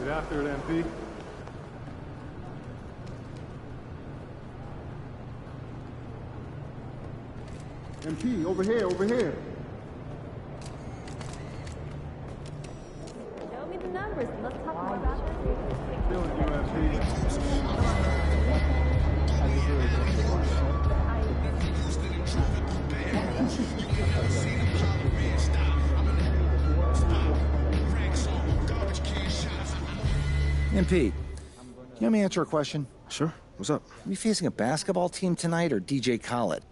after it, MP. MP, over here, over here. Show me the numbers. Let's talk more about this. Feeling you, MP. MP, you want me to answer a question? Sure. What's up? Are you facing a basketball team tonight or DJ Khaled?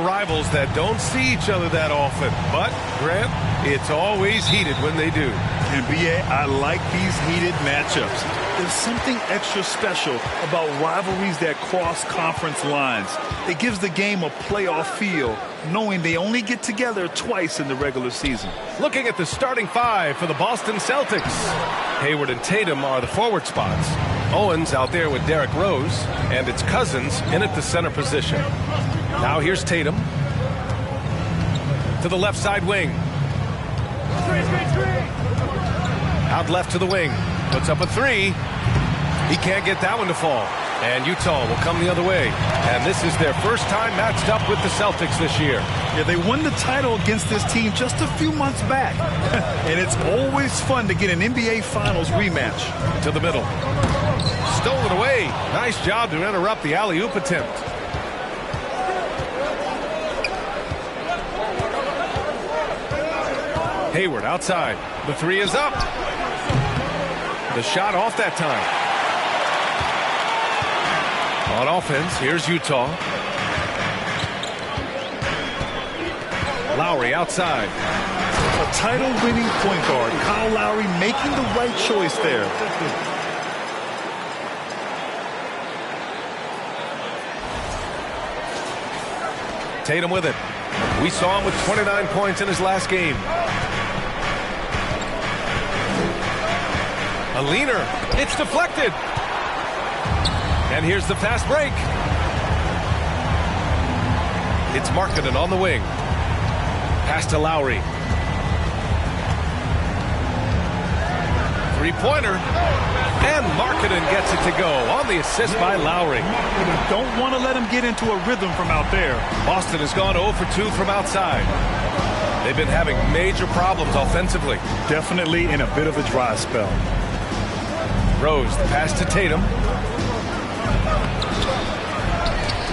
Rivals that don't see each other that often. But, Grant, it's always heated when they do. NBA, I like these heated matchups. There's something extra special about rivalries that cross conference lines. It gives the game a playoff feel, knowing they only get together twice in the regular season. Looking at the starting five for the Boston Celtics. Hayward and Tatum are the forward spots. Owens out there with Derrick Rose, and it's Cousins in at the center position. Now here's Tatum to the left side wing. Out left to the wing. Puts up a three. He can't get that one to fall. And Utah will come the other way. And this is their first time matched up with the Celtics this year. Yeah, they won the title against this team just a few months back. And it's always fun to get an NBA Finals rematch. To the middle. Stolen away. Nice job to interrupt the alley-oop attempt. Hayward outside. The three is up. The shot off that time. On offense, here's Utah. Lowry outside. A title-winning point guard. Kyle Lowry making the right choice there. Tatum with it. We saw him with 29 points in his last game. A leaner. It's deflected. And here's the fast break. It's Markkanen on the wing. Pass to Lowry. Three-pointer. And Markkanen gets it to go on the assist by Lowry. Don't want to let him get into a rhythm from out there. Boston has gone 0 for 2 from outside. They've been having major problems offensively. Definitely in a bit of a dry spell. Rose, the pass to Tatum.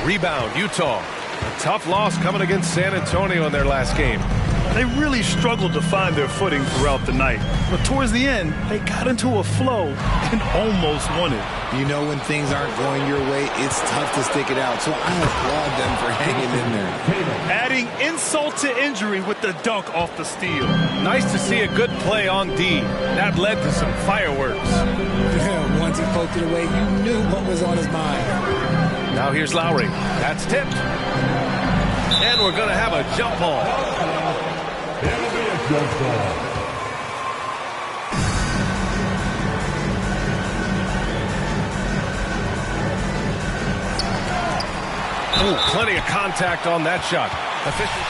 Rebound, Utah. A tough loss coming against San Antonio in their last game. They really struggled to find their footing throughout the night. But towards the end, they got into a flow and almost won it. You know when things aren't going your way, it's tough to stick it out. So I applaud them for hanging in there. Adding insult to injury with the dunk off the steal. Nice to see a good play on D. That led to some fireworks. Once he poked it away, you knew what was on his mind. Now here's Lowry. That's tipped. And we're going to have a jump ball. It'll be a jump ball. Ooh, plenty of contact on that shot. Official.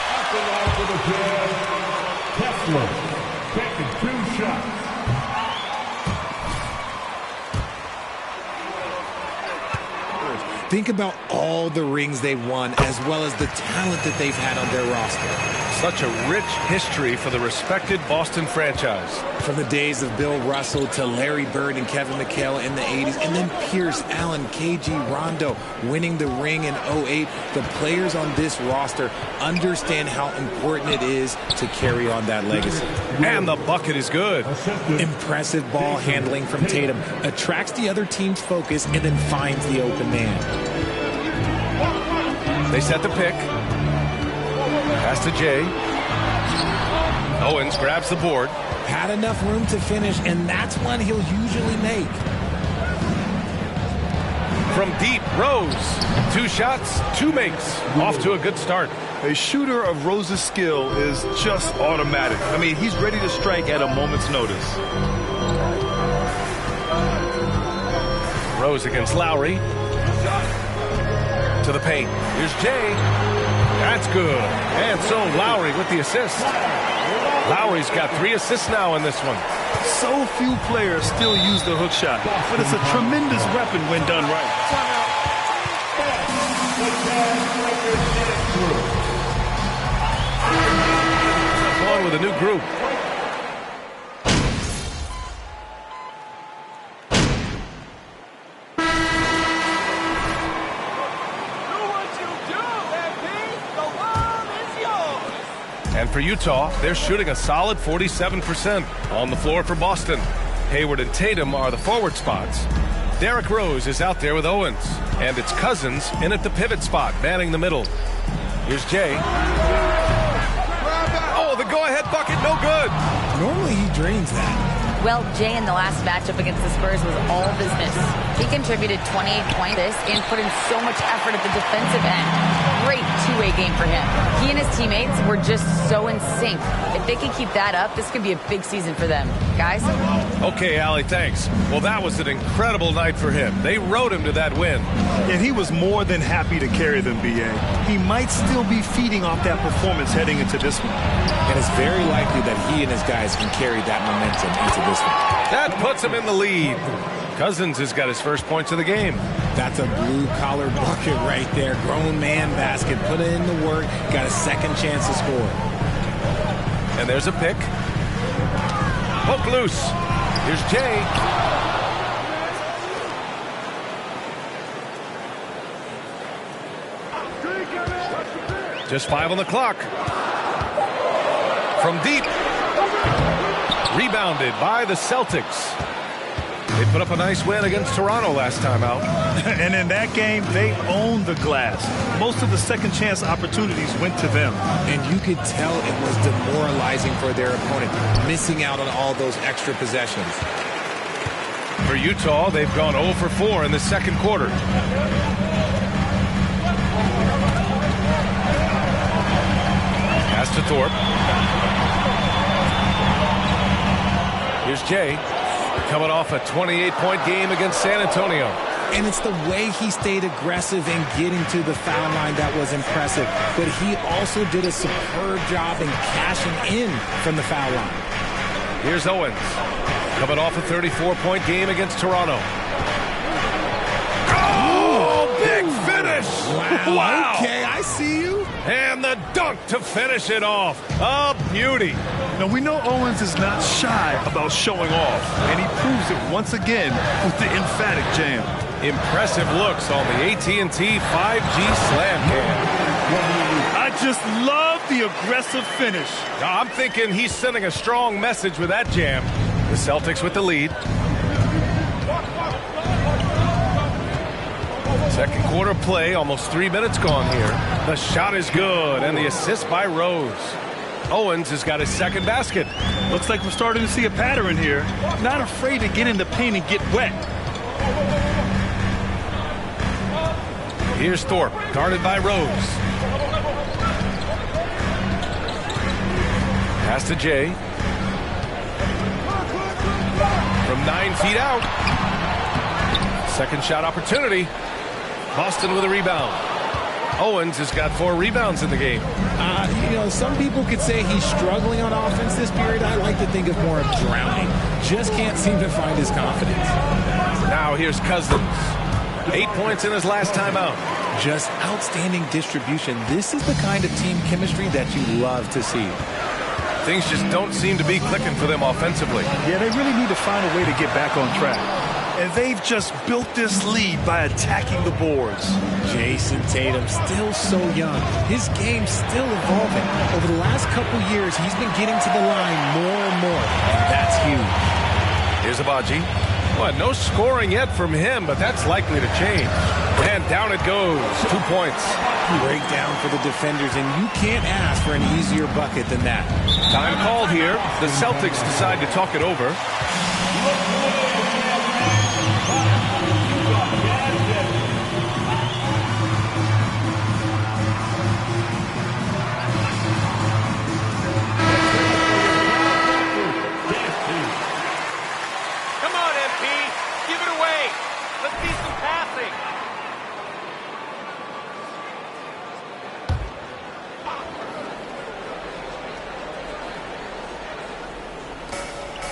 Kessler taking 2 shots. Think about all the rings they've won, as well as the talent that they've had on their roster. Such a rich history for the respected Boston franchise. From the days of Bill Russell to Larry Bird and Kevin McHale in the 80s, and then Pierce, Allen, KG, Rondo winning the ring in 08. The players on this roster understand how important it is to carry on that legacy. And the bucket is good. Impressive ball handling from Tatum. Attracts the other team's focus and then finds the open man. They set the pick. Pass to Jay. Owens grabs the board. Had enough room to finish, and that's one he'll usually make. From deep, Rose. 2 shots, 2 makes. Off to a good start. A shooter of Rose's skill is just automatic. I mean, he's ready to strike at a moment's notice. Rose against Lowry. To the paint. Here's Jay. That's good. And so Lowry with the assist. Lowry's got 3 assists now in this one. So few players still use the hook shot, but it's a tremendous weapon when done right. On with a new group. And for Utah, they're shooting a solid 47%. On the floor for Boston, Hayward and Tatum are the forward spots. Derrick Rose is out there with Owens. And it's Cousins in at the pivot spot, manning the middle. Here's Jay. Oh, the go-ahead bucket, no good. Normally he drains that. Well, Jay in the last matchup against the Spurs was all business. He contributed 28 points and put in so much effort at the defensive end. Great two-way game for him. He and his teammates were just so in sync. If they can keep that up, this could be a big season for them. Guys? Okay, Allie, thanks. Well, that was an incredible night for him. They rode him to that win. And he was more than happy to carry them, B.A. He might still be feeding off that performance heading into this one. And it's very likely that he and his guys can carry that momentum into this one. That puts him in the lead. Cousins has got his first points of the game. That's a blue-collar bucket right there. Grown man basket. Put in the work. Got a second chance to score. And there's a pick. Poke loose. Here's Jay. Just 5 on the clock. From deep. Rebounded by the Celtics. They put up a nice win against Toronto last time out. And in that game, they owned the glass. Most of the second chance opportunities went to them. And you could tell it was demoralizing for their opponent, missing out on all those extra possessions. For Utah, they've gone 0 for 4 in the second quarter. Pass to Thorpe. Here's Jay, coming off a 28-point game against San Antonio. And it's the way he stayed aggressive and getting to the foul line that was impressive. But he also did a superb job in cashing in from the foul line. Here's Owens, coming off a 34-point game against Toronto. Oh, big finish! Wow. Okay, I see you. And the dunk to finish it off. A beauty. Now, we know Owens is not shy about showing off, and he proves it once again with the emphatic jam. Impressive looks on the AT&T 5G Slam Cam. I just love the aggressive finish. Now, I'm thinking he's sending a strong message with that jam. The Celtics with the lead. Second quarter play, almost 3 minutes gone here. The shot is good, and the assist by Rose. Owens has got his second basket. Looks like we're starting to see a pattern here. Not afraid to get in the paint and get wet. Here's Thorpe, guarded by Rose. to Jay. From 9 feet out. Second shot opportunity. Boston with a rebound. Owens has got 4 rebounds in the game. Some people could say he's struggling on offense this period. I like to think of more of drowning. Just can't seem to find his confidence. Now here's Cousins. 8 points in his last timeout. Just outstanding distribution. This is the kind of team chemistry that you love to see. Things just don't seem to be clicking for them offensively. Yeah, they really need to find a way to get back on track. And they've just built this lead by attacking the boards. Jason Tatum, still so young. His game's still evolving. Over the last couple years, he's been getting to the line more and more. And that's huge. Here's Abaji. Well, no scoring yet from him, but that's likely to change. And down it goes. 2 points. Breakdown for the defenders, and you can't ask for an easier bucket than that. Time called here. The Celtics decide to talk it over. Come on, MP. Give it away. Let's see some passing.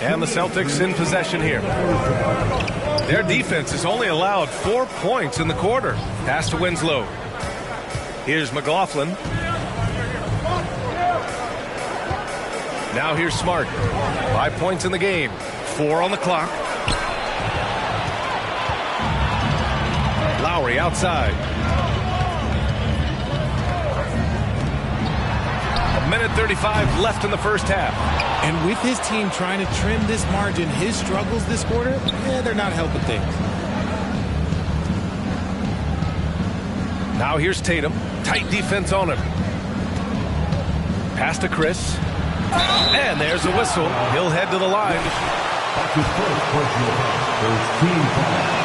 And the Celtics in possession here. Their defense has only allowed 4 points in the quarter. Pass to Winslow. Here's McLaughlin. Now here's Smart. 5 points in the game. 4 on the clock. Lowry outside. A minute 35 left in the first half. And with his team trying to trim this margin, his struggles this quarter, they're not helping things. Now here's Tatum. Tight defense on him. Pass to Chris. And there's a whistle. He'll head to the line. That's his first personal foul. There's team foul.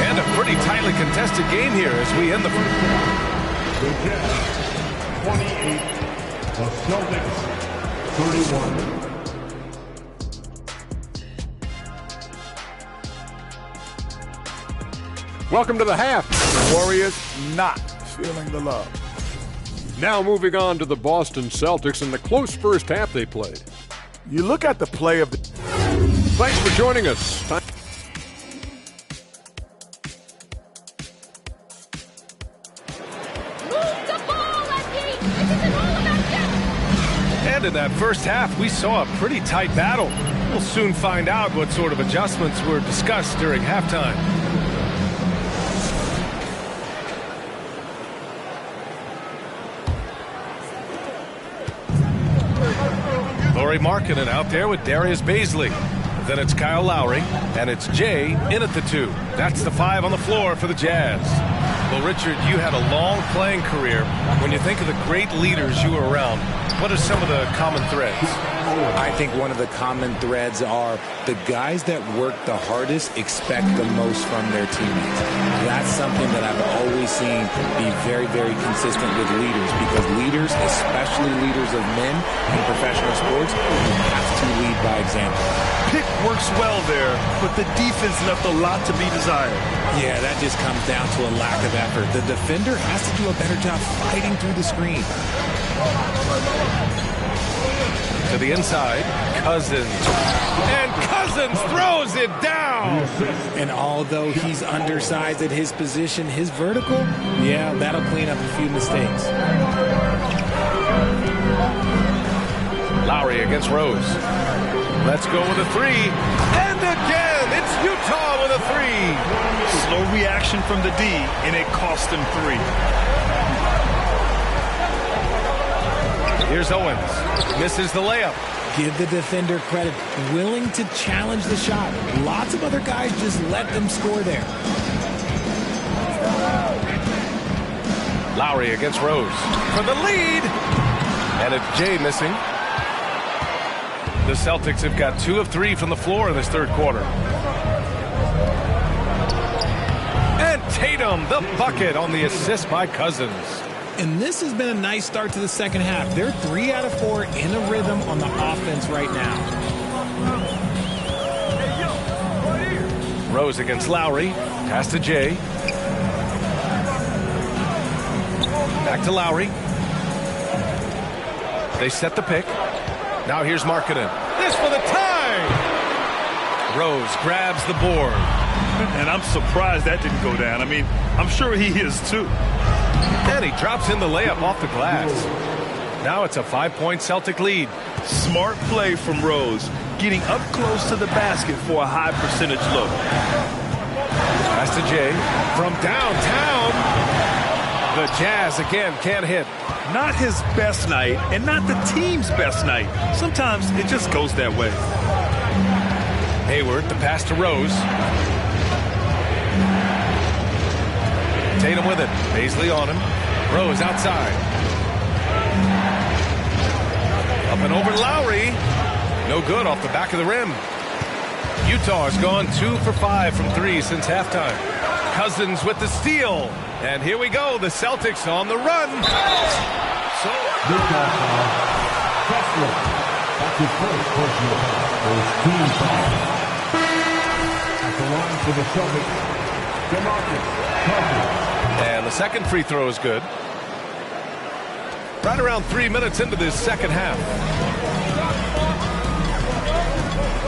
And a pretty tightly contested game here as we end the first. The Jazz 28, the Celtics 31. Welcome to the half. The Warriors not feeling the love. Now moving on to the Boston Celtics and the close first half they played. You look at the play of the... Thanks for joining us. And in that first half, we saw a pretty tight battle. We'll soon find out what sort of adjustments were discussed during halftime. Lauri Markkanen out there with Darius Bazley. Then it's Kyle Lowry, and it's Jay in at the 2. That's the 5 on the floor for the Jazz. Well, Richard, you had a long playing career. When you think of the great leaders you were around, what are some of the common threads? I think one of the common threads are the guys that work the hardest expect the most from their teammates. That's something that I've always seen be very, very consistent with leaders, because leaders, especially leaders of men in professional sports, have to lead by example. Pick works well there, but the defense left a lot to be desired. Yeah, that just comes down to a lack of effort. The defender has to do a better job fighting through the screen. To the inside, Cousins. And Cousins throws it down! And although he's undersized at his position, his vertical, yeah, that'll clean up a few mistakes. Lowry against Rose. Let's go with a 3. And again, it's Utah with a 3. Slow reaction from the D, and it cost him 3. Here's Owens. Misses the layup. Give the defender credit. Willing to challenge the shot. Lots of other guys just let them score there. Lowry against Rose for the lead. And it's Jay missing. The Celtics have got 2 of 3 from the floor in this third quarter. And Tatum, the bucket on the assist by Cousins. And this has been a nice start to the second half. They're 3 out of 4 in a rhythm on the offense right now. Rose against Lowry. Pass to Jay. Back to Lowry. They set the pick. Now here's Markkanen. This for the tie! Rose grabs the board. And I'm surprised that didn't go down. I mean, I'm sure he is too. And he drops in the layup off the glass. Now it's a 5-point Celtic lead. Smart play from Rose, getting up close to the basket for a high percentage look. Pass to Jay from downtown. The Jazz again can't hit. Not his best night and not the team's best night. Sometimes it just goes that way. Hayward, the pass to Rose. Tatum with it. Paisley on him. Rose outside. Up and over Lowry. No good off the back of the rim. Utah has gone 2 for 5 from 3 since halftime. Cousins with the steal. And here we go. The Celtics on the run. So That's his first personal foul. Team foul. At the line for the Celtics, DeMarcus Cousins. And the second free throw is good. Right around 3 minutes into this second half.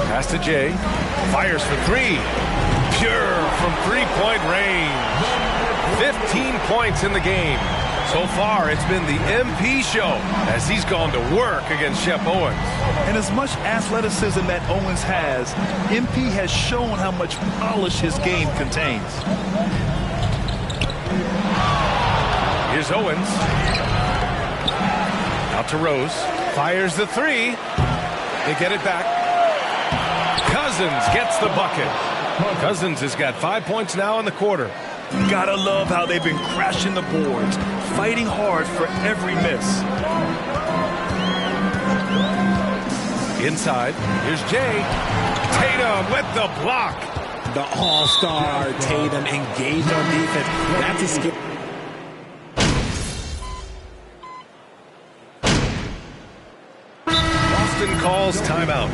Pass to Jay. Fires for 3. Pure from three-point range. 15 points in the game. So far, it's been the MP show as he's gone to work against Shep Owens. And as much athleticism that Owens has, MP has shown how much polish his game contains. Here's Owens. Out to Rose. Fires the 3. They get it back. Cousins gets the bucket. Cousins has got 5 points now in the quarter. Gotta love how they've been crashing the boards, fighting hard for every miss. Inside, here's Jay. Tatum with the block. The all-star Tatum engaged on defense. That's a skip. Boston calls timeout.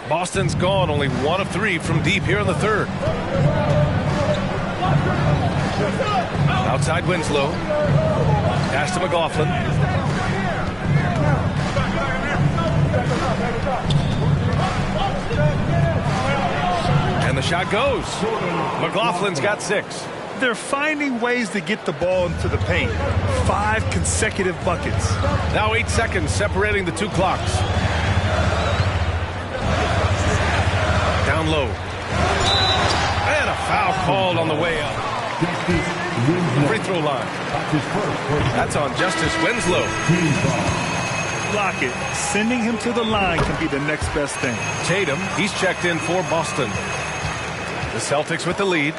Boston's gone only 1 of 3 from deep here in the third. Outside Winslow. Pass to McLaughlin. And the shot goes. McLaughlin's got 6. They're finding ways to get the ball into the paint. 5 consecutive buckets. Now 8 seconds separating the 2 clocks. Down low. And a foul called on the way up. Free throw line. That's on Justice Winslow. Block it. Sending him to the line can be the next best thing. Tatum, he's checked in for Boston. The Celtics with the lead.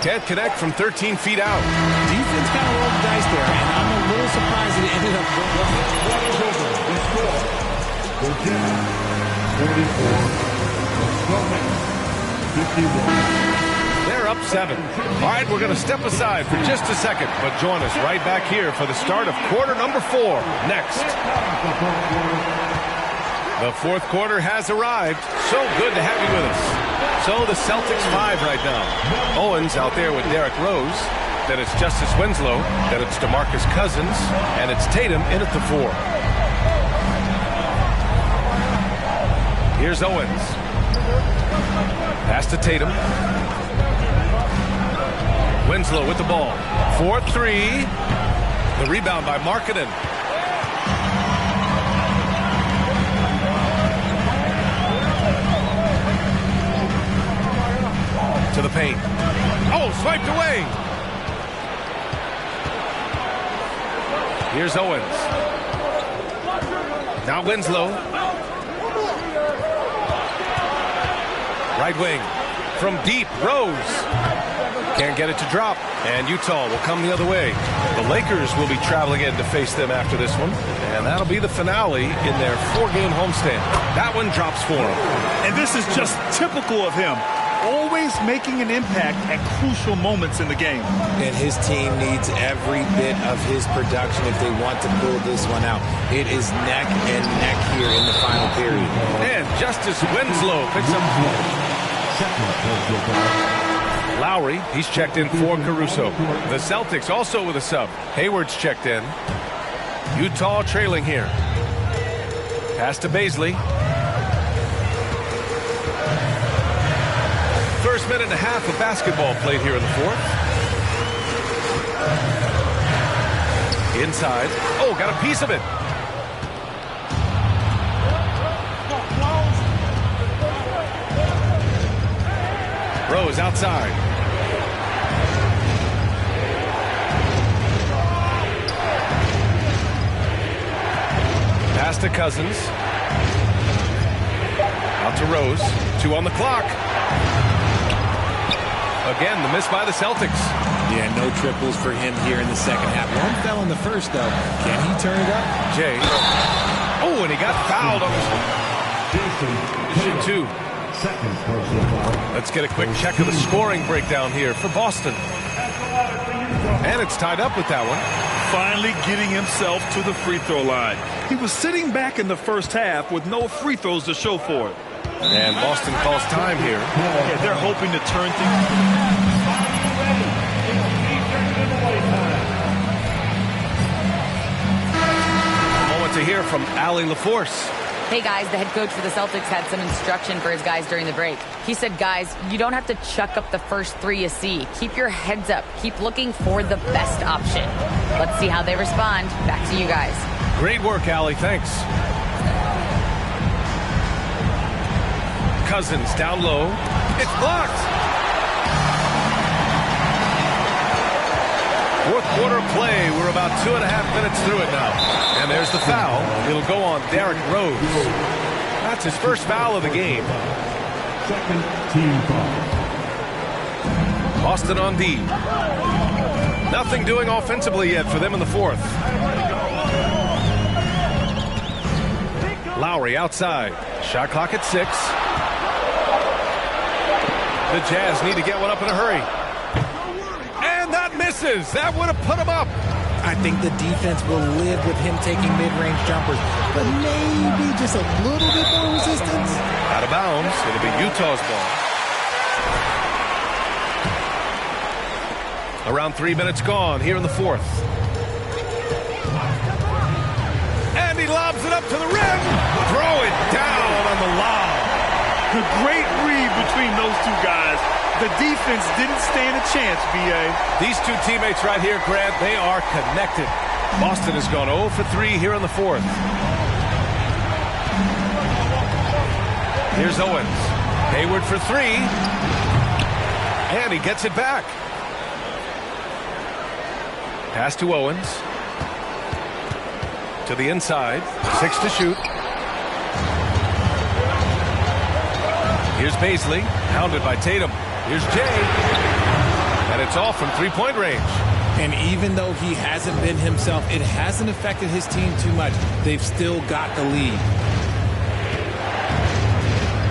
Can't connect from 13 feet out. Defense kind of rolled the dice there, and I'm a little surprised that it ended up going well. They're up 7. All right, we're going to step aside for just a second, but join us right back here for the start of quarter number 4 next. The fourth quarter has arrived. So good to have you with us. So the Celtics 5 right now. Owens out there with Derrick Rose. Then it's Justice Winslow. Then it's DeMarcus Cousins. And it's Tatum in at the 4. Here's Owens. Pass to Tatum. Winslow with the ball. 4-3. The rebound by Markkanen. To the paint. Oh, swiped away. Here's Owens. Now Winslow. Right wing. From deep, Rose. Can't get it to drop. And Utah will come the other way. The Lakers will be traveling in to face them after this one. And that'll be the finale in their 4-game homestand. That one drops for him. And this is just typical of him. Always making an impact at crucial moments in the game. And his team needs every bit of his production if they want to pull this one out. It is neck and neck here in the final period. And Justice Winslow picks up. Lowry, he's checked in for Caruso. The Celtics also with a sub. Hayward's checked in. Utah trailing here. Pass to Baisley. First minute and a half of basketball played here in the fourth. Inside. Oh, got a piece of it. Rose outside. Pass to Cousins. Out to Rose. 2 on the clock. Again, the miss by the Celtics. Yeah, no triples for him here in the second half. One fell in the first, though. Can he turn it up? Jay. Oh, and he got fouled on shoot 2. Let's get a quick check of the scoring breakdown here for Boston. And it's tied up with that one. Finally getting himself to the free throw line. He was sitting back in the first half with no free throws to show for it. And Boston calls time here. Yeah, they're hoping to turn things. A moment to hear from Allie LaForce. Hey, guys, the head coach for the Celtics had some instruction for his guys during the break. He said, guys, you don't have to chuck up the first 3 you see. Keep your heads up. Keep looking for the best option. Let's see how they respond. Back to you guys. Great work, Allie. Thanks. Cousins down low. It's blocked. Fourth quarter play. We're about 2.5 minutes through it now. And there's the foul. It'll go on Derrick Rose. That's his first foul of the game. Second team foul. Boston on D. Nothing doing offensively yet for them in the fourth. Lowry outside. Shot clock at 6. The Jazz need to get one up in a hurry. And that misses. That would have put him up. I think the defense will live with him taking mid-range jumpers, but maybe just a little bit more resistance. Out of bounds. It'll be Utah's ball. Around 3 minutes gone here in the fourth. And he lobs it up to the rim. Throw it down on the lob. The great read between those two guys. The defense didn't stand a chance, B.A. These two teammates right here, Grant, they are connected. Boston has gone 0 for 3 here in the fourth. Here's Owens. Hayward for 3. And he gets it back. Pass to Owens. To the inside. 6 to shoot. Here's Baisley, hounded by Tatum. Here's Jay. And it's off from 3-point range. And even though he hasn't been himself, it hasn't affected his team too much. They've still got the lead.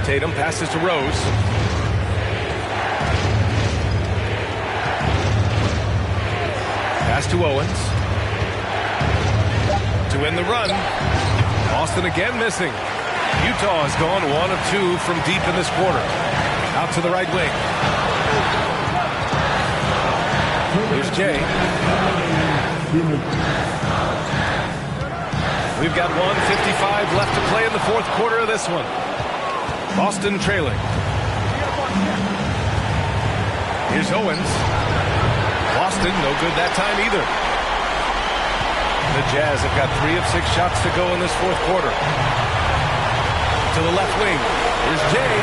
Tatum passes to Rose. Pass to Owens. To end the run. Boston again missing. Utah has gone 1 of 2 from deep in this quarter. Out to the right wing. Here's Jay. We've got 1:55 left to play in the fourth quarter of this one. Boston trailing. Here's Owens. Boston, no good that time either. The Jazz have got 3 of 6 shots to go in this fourth quarter. To the left wing. Here's Jay.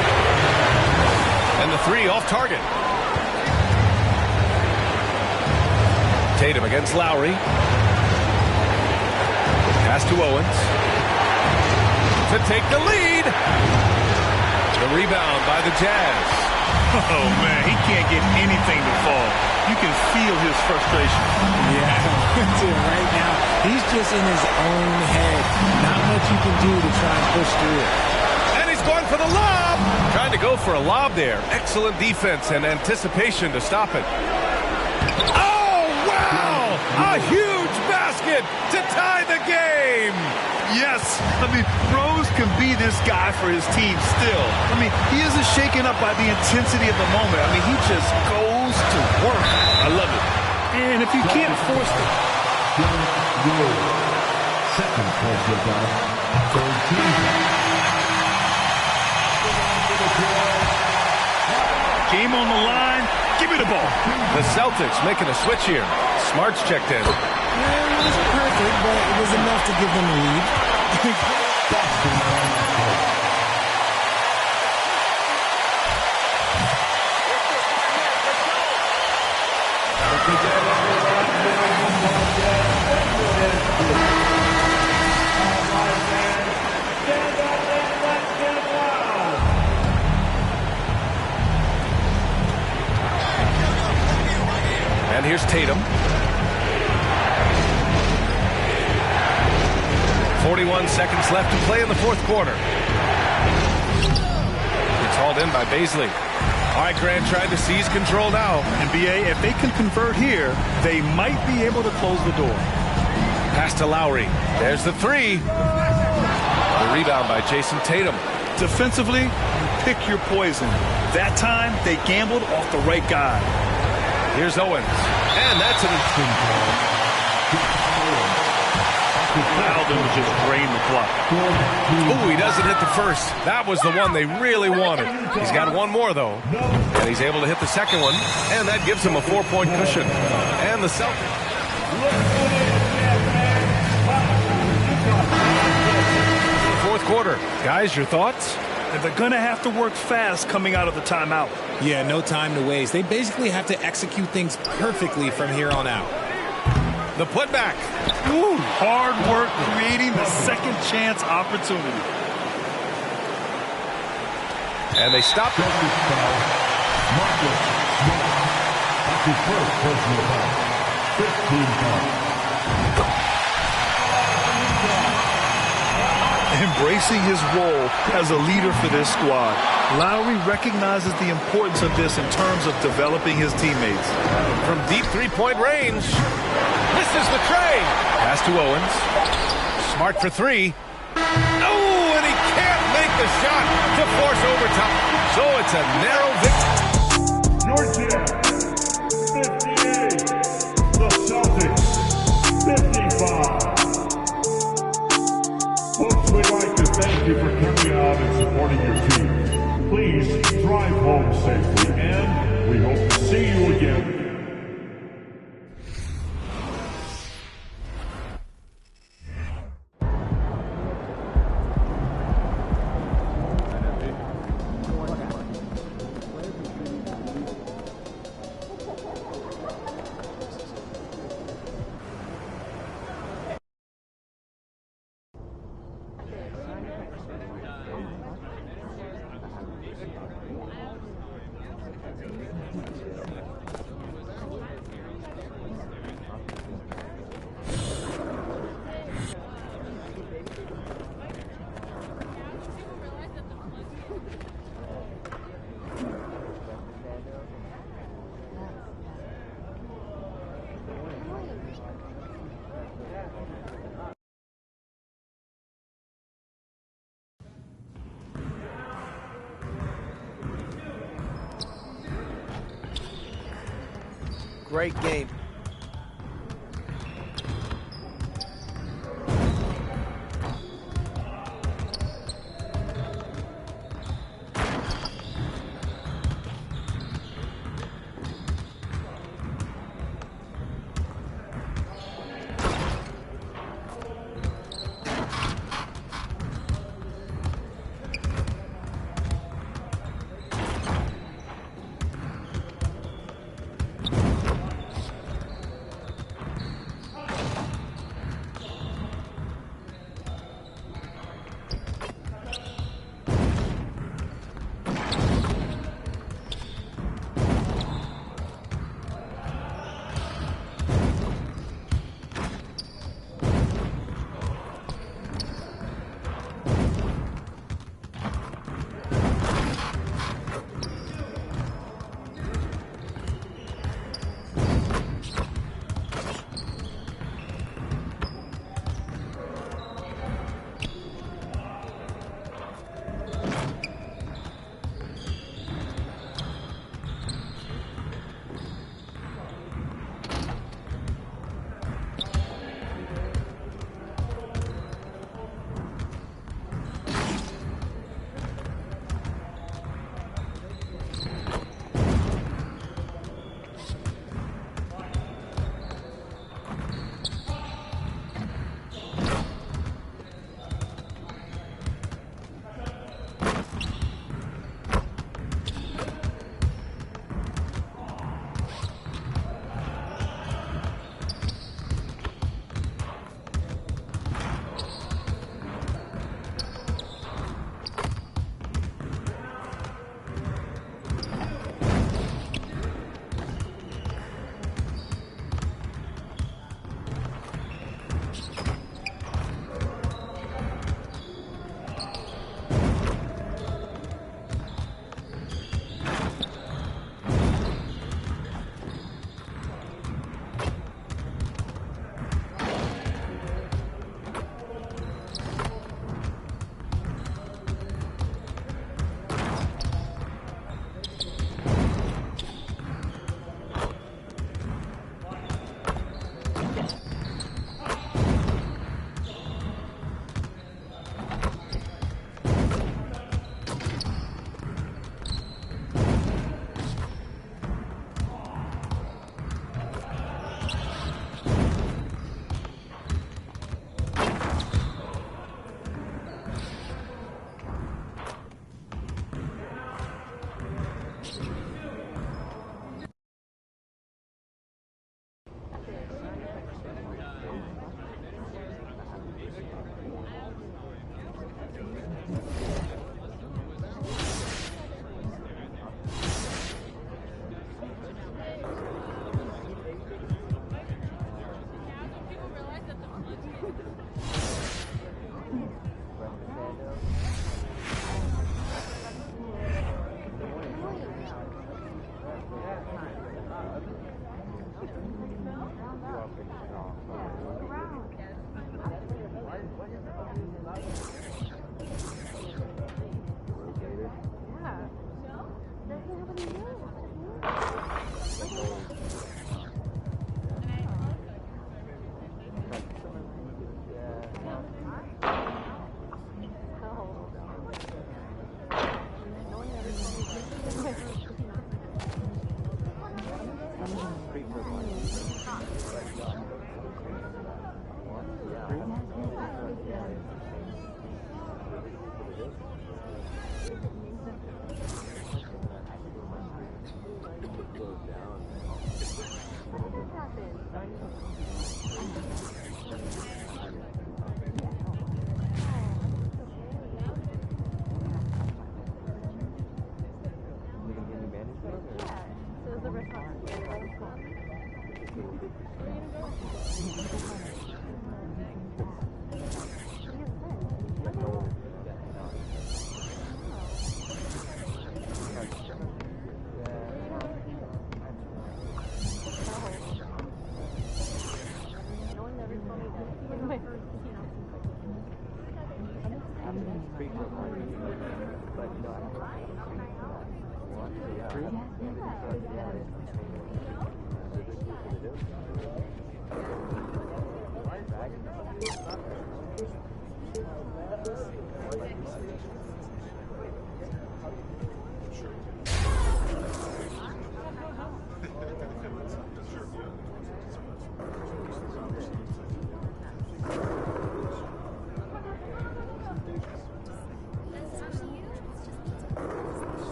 And the 3 off target. Tatum against Lowry. Pass to Owens. To take the lead. The rebound by the Jazz. Oh, man, he can't get anything to fall. You can feel his frustration. Yeah, right now, he's just in his own head. Not much you can do to try and push through it. And he's going for the lob. Trying to go for a lob there. Excellent defense and anticipation to stop it. Oh, wow! A huge basket to tie the game. Yes, I mean, Rose can be this guy for his team still. I mean, he isn't shaken up by the intensity of the moment. I mean, he just goes to work. I love it. And if you can't force it. Second personal foul. Third team. Game on the line. Give me the ball. The Celtics making a switch here. Smart's checked in. It wasn't perfect, but it was enough to give them a lead. And here's Tatum. 41 seconds left to play in the fourth quarter. It's hauled in by Baisley. All right, Grant trying to seize control now. NBA, if they can convert here, they might be able to close the door. Pass to Lowry. There's the three. The rebound by Jason Tatum. Defensively, pick your poison. That time, they gambled off the right guy. Here's Owens. And that's an instant ball. Alden was just drain the clock. Oh, he doesn't hit the first. That was the one they really wanted. He's got one more, though. And he's able to hit the second one. And that gives him a 4-point cushion. And the Celtics. Fourth quarter. Guys, your thoughts? They're going to have to work fast coming out of the timeout. Yeah, no time to waste. They basically have to execute things perfectly from here on out. The putback. Ooh, hard work creating the second chance opportunity. And they stop it. That's his first personal foul. 15 points. Embracing his role as a leader for this squad, Lowry recognizes the importance of this in terms of developing his teammates. From deep three-point range, misses the tray. Pass to Owens. Smart for three. Oh, and he can't make the shot to force overtime. So it's a narrow victory. Georgia, 58. The Celtics, 55. Folks, we'd like to thank you for coming out and supporting your team. Please drive home safely, and we hope to see you again. Great game.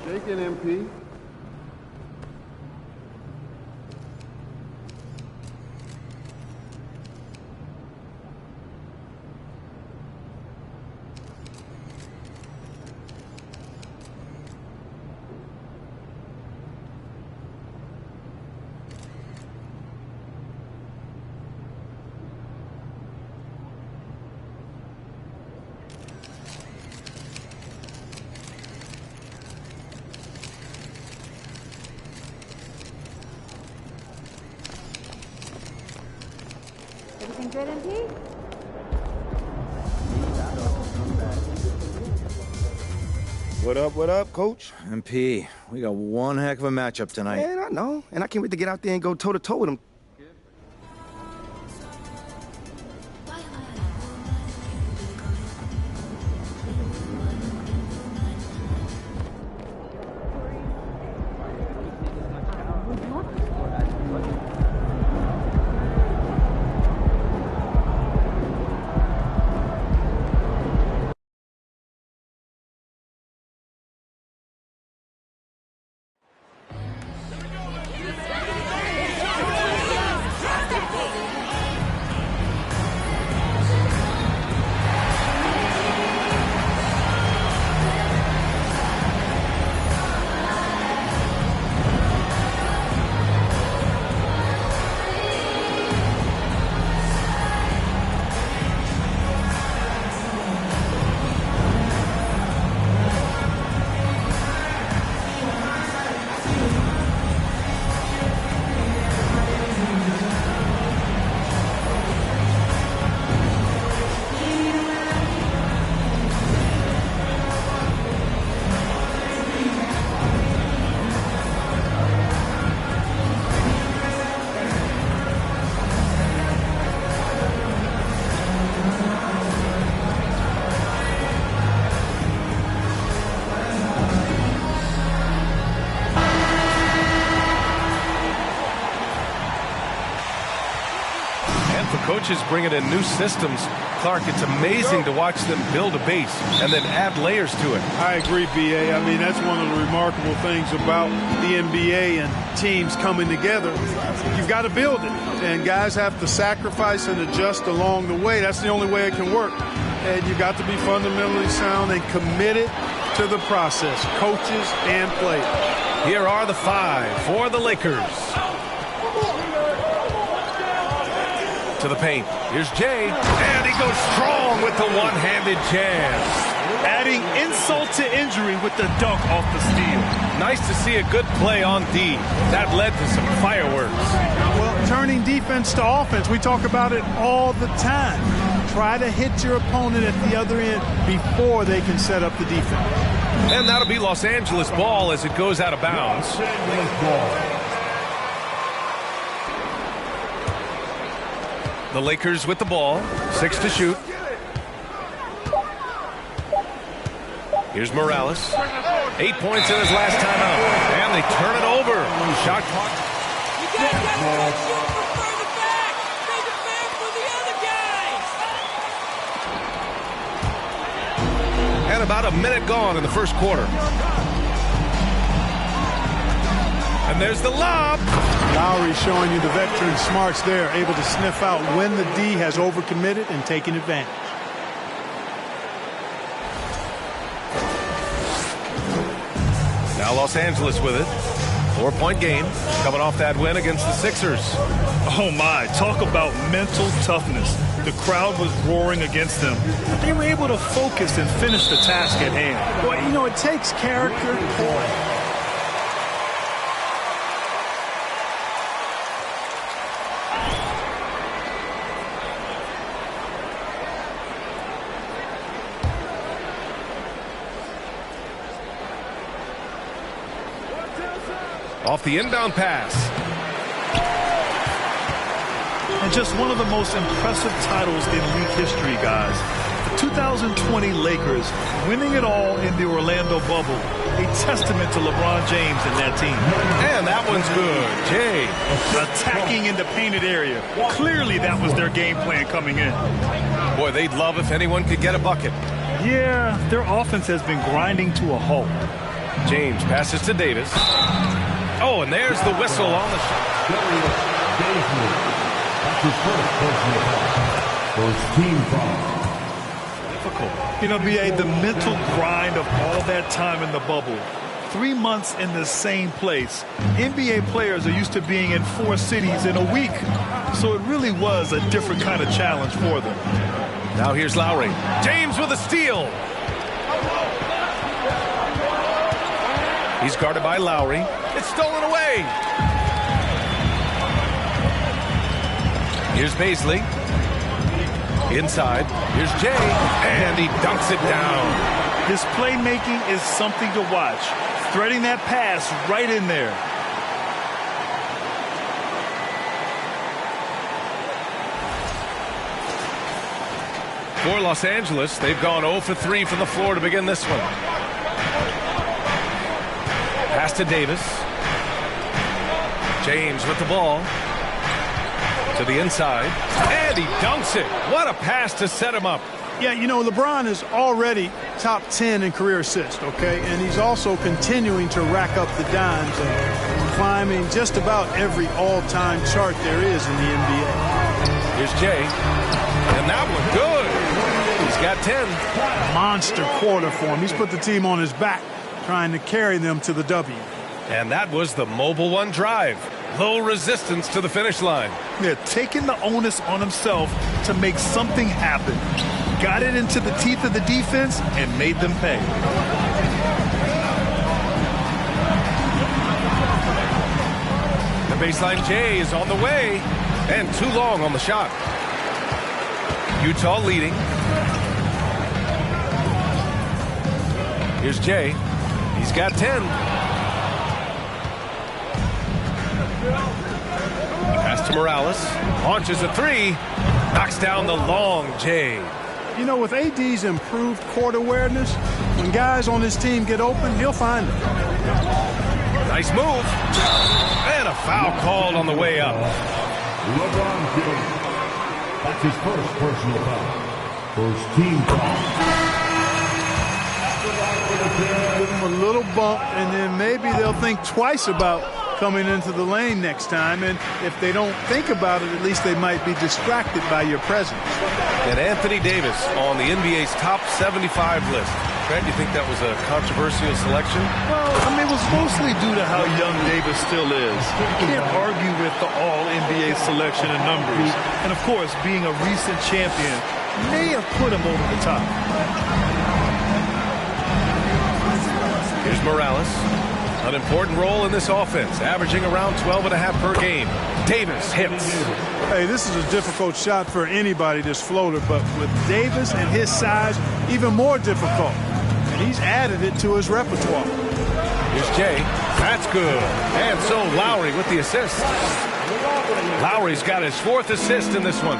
Shaking, MP. Everything good, MP? What up, Coach? MP, we got one heck of a matchup tonight. Man, I know. And I can't wait to get out there and go toe-to-toe with them. Coaches bringing in new systems. Clark, it's amazing to watch them build a base and then add layers to it. I agree, B.A. I mean, that's one of the remarkable things about the NBA and teams coming together. You've got to build it, and guys have to sacrifice and adjust along the way. That's the only way it can work. And you've got to be fundamentally sound and committed to the process, coaches and players. Here are the five for the Lakers. To the paint. Here's Jay, and he goes strong with the one-handed jam. Adding insult to injury with the dunk off the steal. Nice to see a good play on D. That led to some fireworks. Well, turning defense to offense, we talk about it all the time. Try to hit your opponent at the other end before they can set up the defense. And that'll be Los Angeles ball as it goes out of bounds. The Lakers with the ball. 6 to shoot. Here's Morales. 8 points in his last time out. And they turn it over. Shot clock. You guys got to shoot from further back. Make it fair for the other guys. And about a minute gone in the first quarter. And there's the lob. Lowry showing you the veteran smarts there, able to sniff out when the D has overcommitted and taking advantage. Now Los Angeles with it. 4-point game coming off that win against the Sixers. Oh my, talk about mental toughness. The crowd was roaring against them, but they were able to focus and finish the task at hand. Well, you know, it takes character. Off the inbound pass. And just one of the most impressive titles in league history, guys. The 2020 Lakers winning it all in the Orlando bubble. A testament to LeBron James and that team. And that one's good. Jay. Attacking in the painted area. Clearly that was their game plan coming in. Boy, they'd love if anyone could get a bucket. Yeah, their offense has been grinding to a halt. James passes to Davis. Oh, and there's the whistle on the shot. That's his first personal foul. Difficult. You know, B.A., the mental grind of all that time in the bubble. 3 months in the same place. NBA players are used to being in 4 cities in a week. So it really was a different kind of challenge for them. Now here's Lowry. James with a steal. He's guarded by Lowry. It's stolen away. Here's Baisley. Inside. Here's Jay. And he dunks it down. His playmaking is something to watch. Threading that pass right in there. For Los Angeles, they've gone 0 for 3 from the floor to begin this one. Pass to Davis. James with the ball. To the inside. And he dunks it. What a pass to set him up. Yeah, you know, LeBron is already top 10 in career assists, okay? And he's also continuing to rack up the dimes and climbing just about every all-time chart there is in the NBA. Here's Jay. And that one good. He's got 10. Monster quarter for him. He's put the team on his back, trying to carry them to the W. And that was the Mobile One drive. Low resistance to the finish line. They're taking the onus on himself to make something happen. Got it into the teeth of the defense and made them pay. The baseline Jay is on the way. And too long on the shot. Utah leading. Here's Jay. He's got 10. Pass to Morales. Launches a 3. Knocks down the long Jay. You know, with AD's improved court awareness, when guys on his team get open, he'll find them. Nice move. And a foul called on the way up. LeBron James. That's his first personal foul. First team foul. Give them a little bump, and then maybe they'll think twice about coming into the lane next time. And if they don't think about it, at least they might be distracted by your presence. And Anthony Davis on the NBA's top 75 list. Fred, you think that was a controversial selection? Well, I mean, it was mostly due to how young Davis still is. You can't argue with the all-NBA selection and numbers. And, of course, being a recent champion may have put him over the top. Here's Morales. An important role in this offense, averaging around 12.5 per game. Davis hits. Hey, this is a difficult shot for anybody, this floater, but with Davis and his size, even more difficult. And he's added it to his repertoire. Here's Jay. That's good. And so Lowry with the assist. Lowry's got his 4th assist in this one.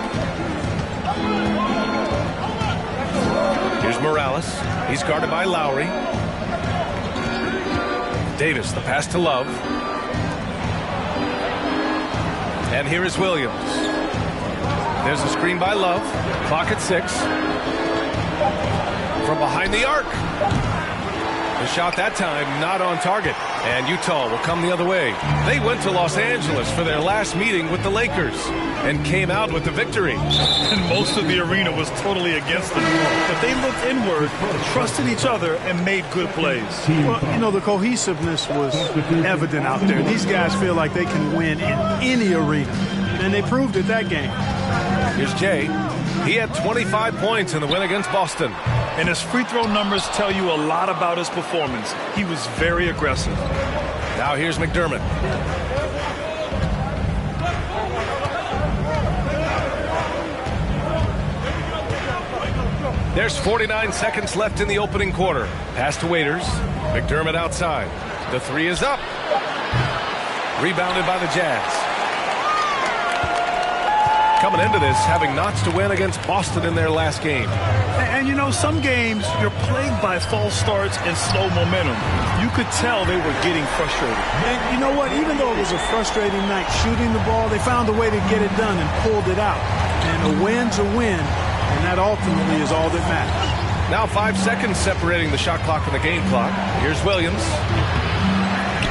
Here's Morales. He's guarded by Lowry. Davis, the pass to Love. And here is Williams. There's a screen by Love. Clock at 6. From behind the arc. The shot that time not on target. And Utah will come the other way. They went to Los Angeles for their last meeting with the Lakers and came out with the victory. And most of the arena was totally against them. But they looked inward, trusted each other, and made good plays. Well, you know, the cohesiveness was evident out there. These guys feel like they can win in any arena. And they proved it that game. Here's Jay. He had 25 points in the win against Boston. And his free throw numbers tell you a lot about his performance. He was very aggressive. Now here's McDermott. There's 49 seconds left in the opening quarter. Pass to Waiters. McDermott outside. The 3 is up. Rebounded by the Jazz. Coming into this, having notched a win against Boston in their last game. And you know, some games you're plagued by false starts and slow momentum. You could tell they were getting frustrated. And you know what? Even though it was a frustrating night shooting the ball, they found a way to get it done and pulled it out. And a win's a win, and that ultimately is all that matters. Now 5 seconds separating the shot clock and the game clock. Here's Williams.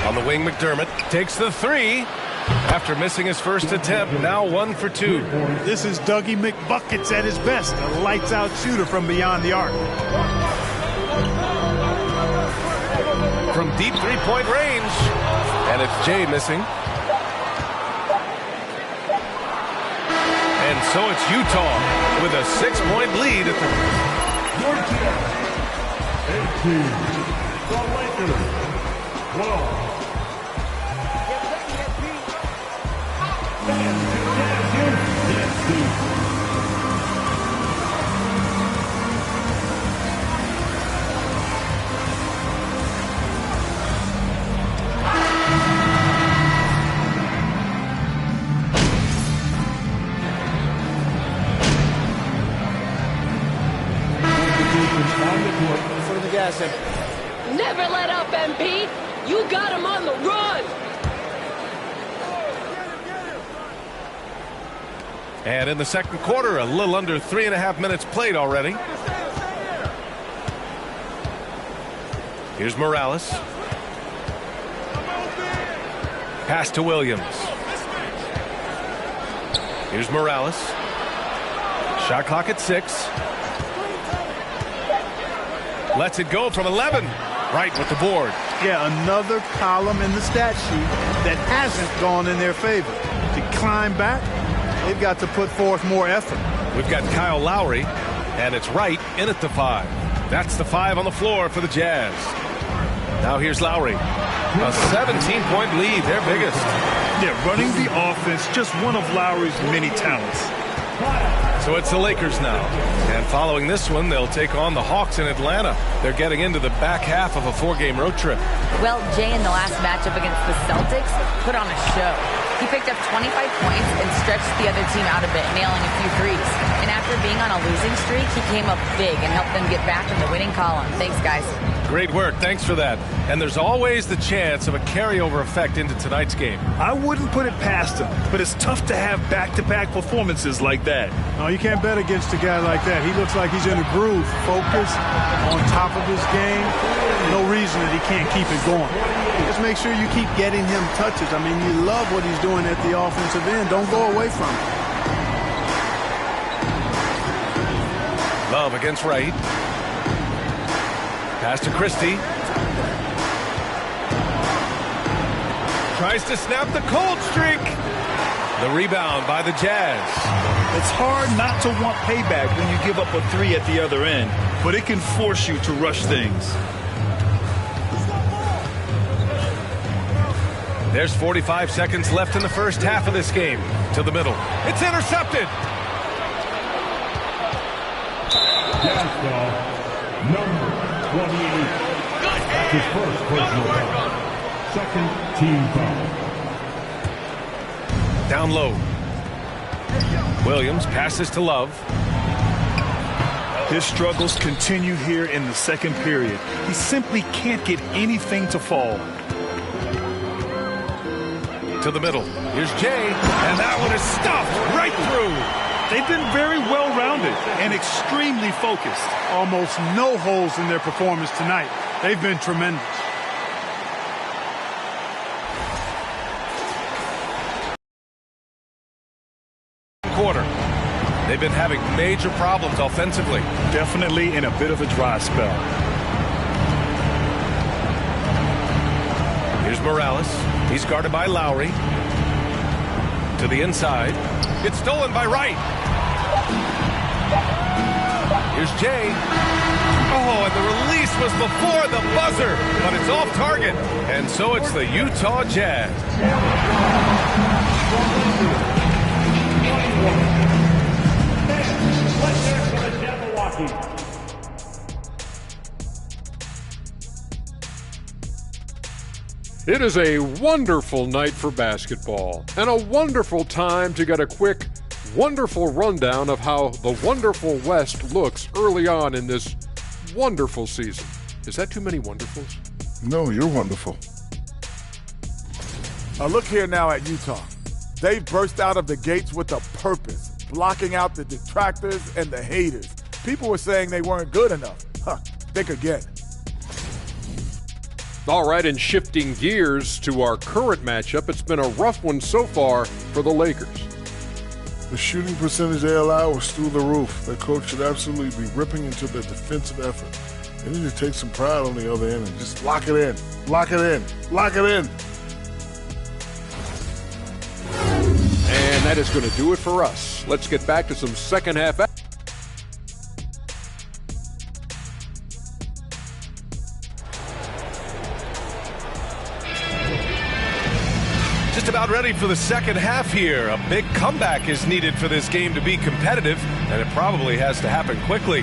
On the wing, McDermott takes the 3. After missing his first attempt, now 1 for 2. This is Dougie McBuckets at his best, a lights-out shooter from beyond the arc. From deep three-point range. And it's Jay missing. And so it's Utah with a 6-point lead at the... 18. The Lakers. 12. Never let up, MP. You got him on the run. And in the second quarter, a little under 3.5 minutes played already. Here's Morales. Pass to Williams. Here's Morales. Shot clock at 6. Lets it go from 11. Right with the board. Yeah, another column in the stat sheet that hasn't gone in their favor. To climb back, they've got to put forth more effort. We've got Kyle Lowry, and it's Wright in at the 5. That's the 5 on the floor for the Jazz. Now here's Lowry. A 17-point lead, their biggest. Yeah, running the offense, just one of Lowry's many talents. So it's the Lakers now. And following this one, they'll take on the Hawks in Atlanta. They're getting into the back half of a 4-game road trip. Well, Jay, in the last matchup against the Celtics, put on a show. He picked up 25 points and stretched the other team out a bit, nailing a few threes. And after being on a losing streak, he came up big and helped them get back in the winning column. Thanks, guys. Great work. Thanks for that. And there's always the chance of a carryover effect into tonight's game. I wouldn't put it past him, but it's tough to have back-to-back performances like that. No, you can't bet against a guy like that. He looks like he's in a groove, focused, on top of his game. No reason that he can't keep it going. Just make sure you keep getting him touches. I mean, you love what he's doing at the offensive end. Don't go away from it. Love against Wright. Pass to Christie. Tries to snap the cold streak. The rebound by the Jazz. It's hard not to want payback when you give up a three at the other end, but it can force you to rush things. There's 45 seconds left in the first half of this game. To the middle. It's intercepted. Jazz ball, number 28. That's his first personal foul. Second team foul. Down low. Williams passes to Love. His struggles continue here in the second period. He simply can't get anything to fall. To the middle. Here's Jay. And that one is stuffed right through. They've been very well-rounded and extremely focused. Almost no holes in their performance tonight. They've been tremendous. Quarter. They've been having major problems offensively. Definitely in a bit of a dry spell. Here's Morales. He's guarded by Lowry. To the inside. It's stolen by Wright. Here's Jay. Oh, and the release was before the buzzer, but it's off target. And so it's the Utah Jazz. It is a wonderful night for basketball and a wonderful time to get a quick, wonderful rundown of how the wonderful West looks early on in this wonderful season. Is that too many wonderfuls? No, you're wonderful. Look here now at Utah. They've burst out of the gates with a purpose, blocking out the detractors and the haters. People were saying they weren't good enough. Think again. All right, and shifting gears to our current matchup, it's been a rough one so far for the Lakers. The shooting percentage they allow was through the roof. Their coach should absolutely be ripping into their defensive effort. They need to take some pride on the other end and just lock it in, lock it in, lock it in. And that is going to do it for us. Let's get back to some second half. Just about ready for the second half here. A big comeback is needed for this game to be competitive, and it probably has to happen quickly.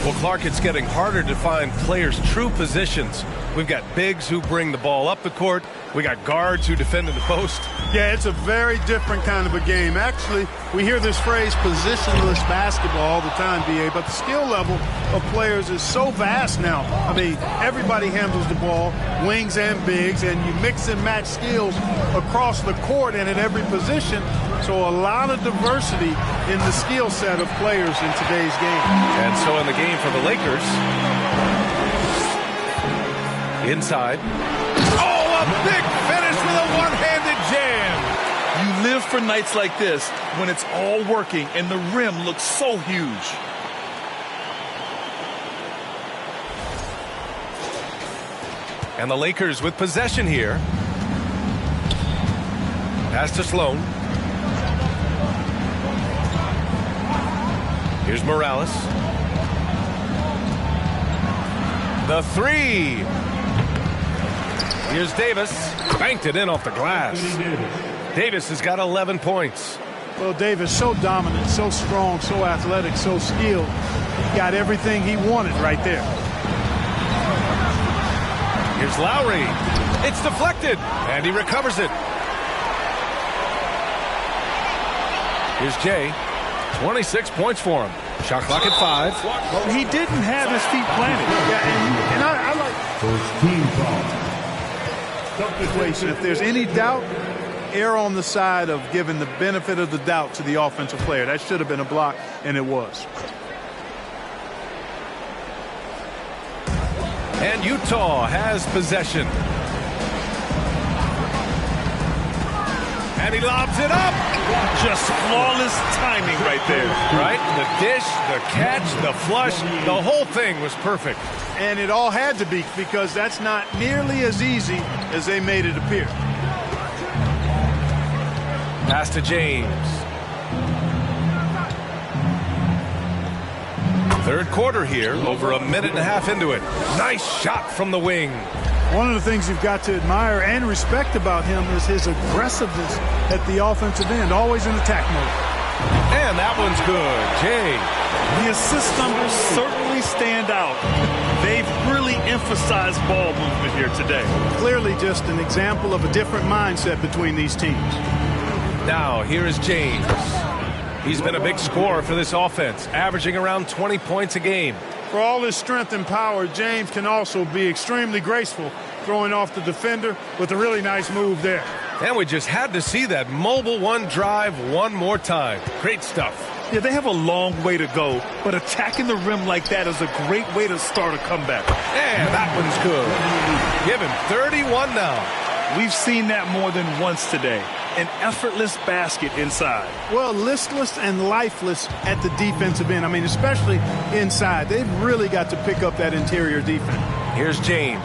Well, Clark, it's getting harder to find players' true positions. We've got bigs who bring the ball up the court. We got guards who defend in the post. Yeah, it's a very different kind of a game. Actually, we hear this phrase positionless basketball all the time, BA, but the skill level of players is so vast now. I mean, everybody handles the ball, wings and bigs, and you mix and match skills across the court and at every position. So a lot of diversity in the skill set of players in today's game. And so in the game for the Lakers, inside. Oh, a big finish with a one-handed jam. You live for nights like this when it's all working and the rim looks so huge. And the Lakers with possession here. Pass to Sloan. Here's Morales. The three. Here's Davis. Banked it in off the glass. Davis has got 11 points. Well, Davis, so dominant, so strong, so athletic, so skilled. He got everything he wanted right there. Here's Lowry. It's deflected, and he recovers it. Here's Jay. 26 points for him. Shot clock at 5. Well, he didn't have his feet planted. Yeah, and I like First team foul. situation. If there's any doubt, err on the side of giving the benefit of the doubt to the offensive player. That should have been a block, and it was. And Utah has possession. And he lobs it up. Just flawless timing right there. Right? The dish, the catch, the flush, the whole thing was perfect. And it all had to be, because that's not nearly as easy as they made it appear. Pass to James. Third quarter here, over a minute and a half into it. Nice shot from the wing. One of the things you've got to admire and respect about him is his aggressiveness at the offensive end, always in attack mode. And that one's good. Jay. The assist numbers certainly stand out. They've really emphasized ball movement here today. Clearly just an example of a different mindset between these teams. Now, here is James. He's been a big scorer for this offense, averaging around 20 points a game. For all his strength and power, James can also be extremely graceful, throwing off the defender with a really nice move there. And we just had to see that mobile one drive one more time. Great stuff. Yeah, they have a long way to go, but attacking the rim like that is a great way to start a comeback. And that one's good. Give him 31 now. We've seen that more than once today. An effortless basket inside. Well, listless and lifeless at the defensive end. I mean, especially inside. They've really got to pick up that interior defense. Here's James.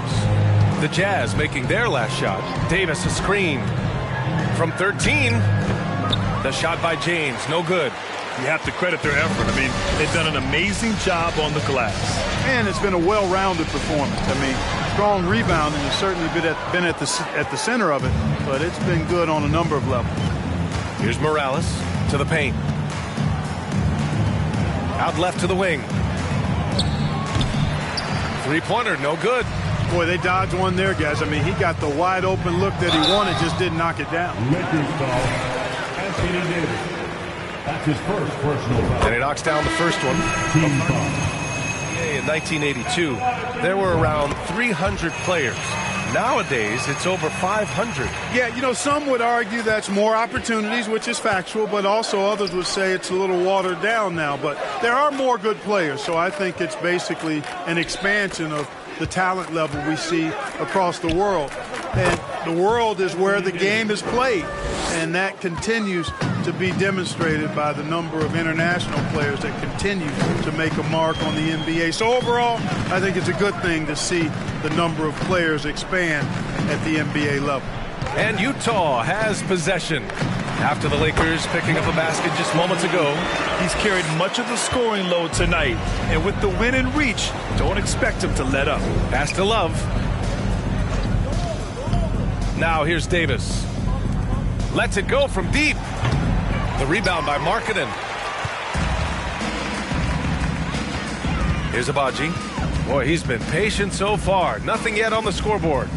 The Jazz making their last shot. Davis a screen. From 13, the shot by James, no good. You have to credit their effort. I mean, they've done an amazing job on the glass. And it's been a well-rounded performance. I mean, strong rebounding has certainly been at the center of it, but it's been good on a number of levels. Here's Morales to the paint. Out left to the wing. Three-pointer, no good. Boy, they dodged one there, guys. I mean, he got the wide-open look that he wanted, just didn't knock it down. Lakers foul, Anthony Davis. That's his first personal foul. And he knocks down the first one. Team foul. In 1982, there were around 300 players. Nowadays, it's over 500. Yeah, you know, some would argue that's more opportunities, which is factual, but also others would say it's a little watered down now. But there are more good players, so I think it's basically an expansion of the talent level we see across the world. And the world is where the game is played, and that continues to be demonstrated by the number of international players that continue to make a mark on the NBA. So overall, I think it's a good thing to see the number of players expand at the NBA level. And Utah has possession after the Lakers picking up a basket just moments ago. He's carried much of the scoring load tonight, and with the win in reach, don't expect him to let up. Pass to Love. Now here's Davis. Lets it go from deep. The rebound by Markkanen. Here's Abaji. Boy, he's been patient so far. Nothing yet on the scoreboard.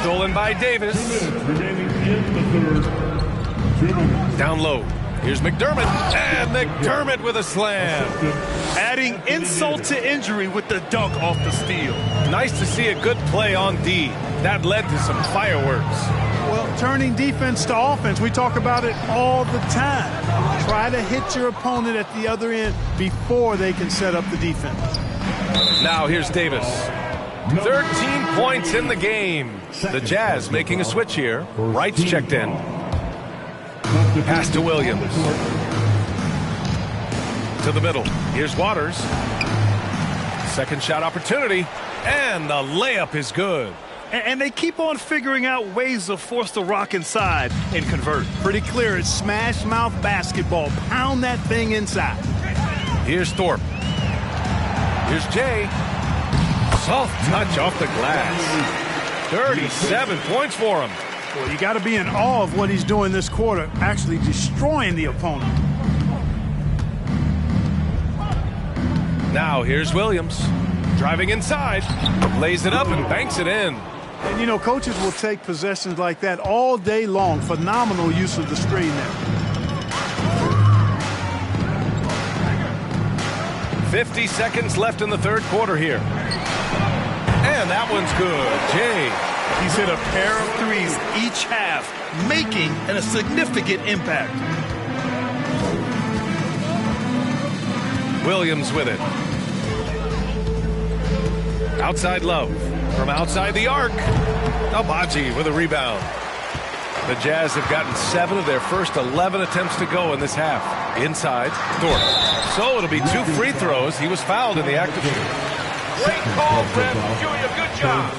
Stolen by Davis. Remaining in the third. Down low. Here's McDermott. And McDermott with a slam. Adding insult to injury with the dunk off the steal. Nice to see a good play on D. That led to some fireworks. Well, turning defense to offense, we talk about it all the time. Try to hit your opponent at the other end before they can set up the defense. Now here's Davis. 13 points in the game. The Jazz making a switch here. Wright's checked in. Pass to Williams. To the middle. Here's Waters. Second shot opportunity. And the layup is good. And they keep on figuring out ways to force the rock inside and convert. Pretty clear. It's smash mouth basketball. Pound that thing inside. Here's Thorpe. Here's Jay. Soft touch off the glass. 37 points for him. Well, you got to be in awe of what he's doing this quarter, actually destroying the opponent. Now here's Williams. Driving inside. Lays it up and banks it in. And, you know, coaches will take possessions like that all day long. Phenomenal use of the screen there. 50 seconds left in the third quarter here. And that one's good. Jay. He's hit a pair of threes each half, making a significant impact. Williams with it. Outside Love. From outside the arc. Abaji with a rebound. The Jazz have gotten 7 of their first 11 attempts to go in this half. Inside, Thornton. So it'll be 2 free throws. He was fouled in the act of shooting. Great call, Ref. Julia, good job.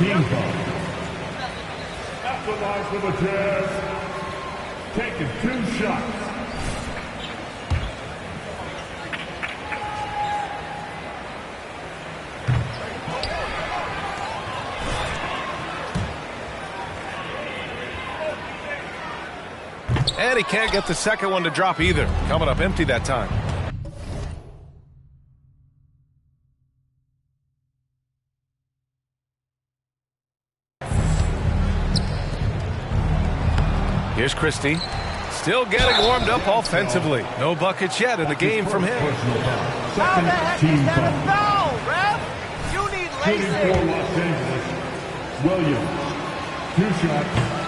At the line for the Jazz, taking 2 shots. And he can't get the second one to drop either. Coming up empty that time. Here's Christie. Still getting warmed up offensively. No buckets yet in the game from him. How the heck is that a foul, Ref? You need Shooting for laces. Los Angeles, Williams. 2 shots.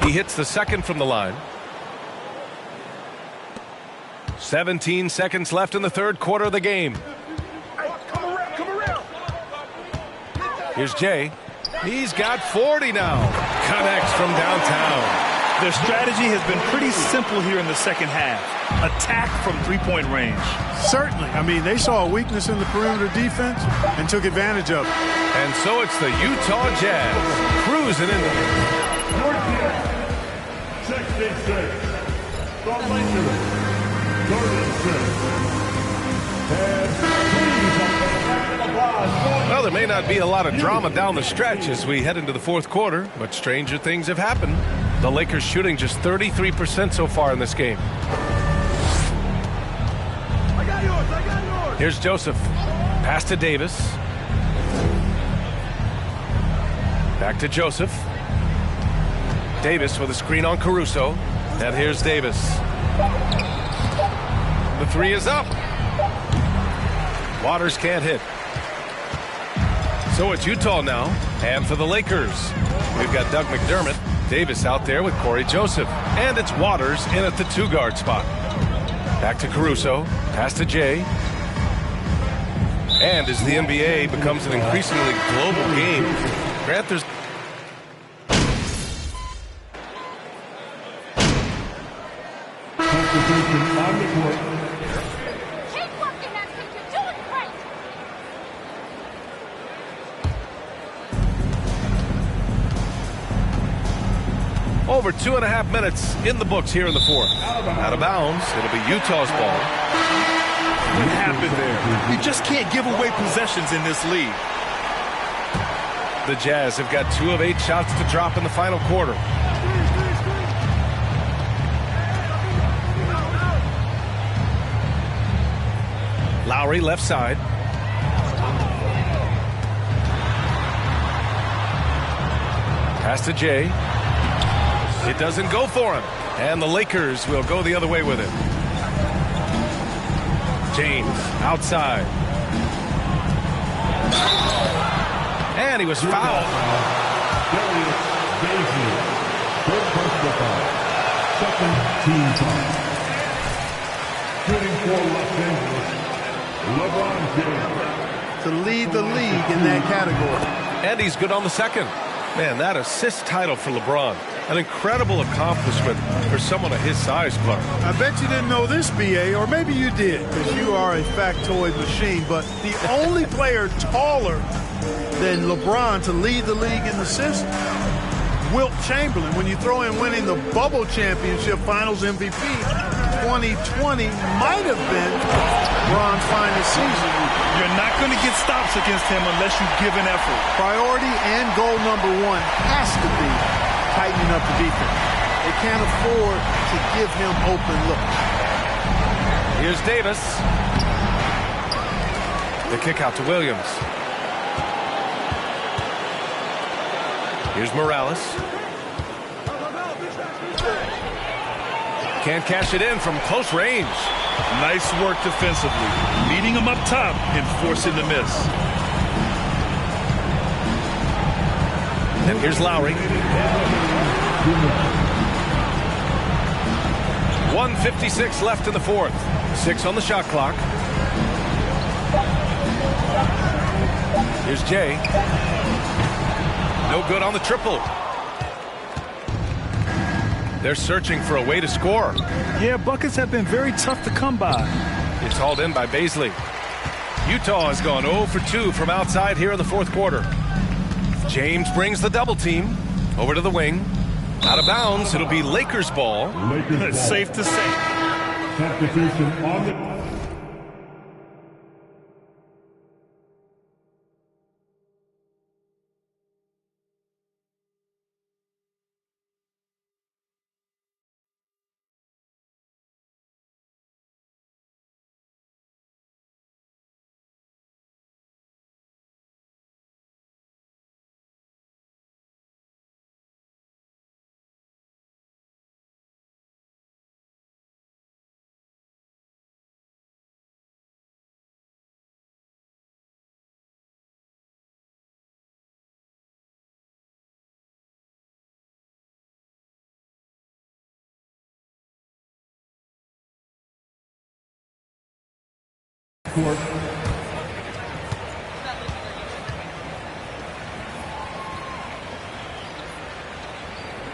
He hits the second from the line. 17 seconds left in the third quarter of the game. Here's Jay. He's got 40 now. Connects from downtown. Their strategy has been pretty simple here in the second half. Attack from 3-point range. Certainly. I mean, they saw a weakness in the perimeter defense and took advantage of it. And so it's the Utah Jazz cruising into it. 66. The Lakers, 36. Well, there may not be a lot of drama down the stretch as we head into the fourth quarter, but stranger things have happened. The Lakers shooting just 33% so far in this game. I got yours. Here's Joseph. Pass to Davis. Back to Joseph. Davis with a screen on Caruso. And here's Davis. The 3 is up. Waters can't hit. So it's Utah now. And for the Lakers, we've got Doug McDermott. Davis out there with Corey Joseph. And it's Waters in at the 2-guard spot. Back to Caruso. Pass to Jay. And as the NBA becomes an increasingly global game, Grant, there's on the court. Keep working that thing. You're doing great. over 2.5 minutes in the books here in the fourth. Out of bounds. It'll be Utah's ball. What happened there? You just can't give away possessions in this league. The Jazz have got 2 of 8 shots to drop in the final quarter. Lowry left side. Pass to Jay. It doesn't go for him. And the Lakers will go the other way with it. James outside. And he was fouled. Second team foul. Shooting for Los Angeles, LeBron James. To lead the league in that category. And he's good on the second. Man, that assist title for LeBron. An incredible accomplishment for someone of his size, Clark. I bet you didn't know this, B.A., or maybe you did, because you are a factoid machine, but the only player taller than LeBron to lead the league in assists, Wilt Chamberlain. When you throw in winning the Bubble Championship Finals MVP, 2020 might have been LeBron's finest season. You're not going to get stops against him unless you give an effort. Priority and goal number 1 has to be tightening up the defense. They can't afford to give him open looks. Here's Davis. The kick out to Williams. Here's Morales. Can't cash it in from close range. Nice work defensively. Meeting him up top and forcing the miss. And here's Lowry. 1:56 left in the fourth. 6 on the shot clock. Here's Jay. No good on the triple. They're searching for a way to score. Yeah, buckets have been very tough to come by. It's hauled in by Baisley. Utah has gone 0 for 2 from outside here in the fourth quarter. James brings the double team over to the wing. Out of bounds, it'll be Lakers ball. It's safe to say. Substitution on the...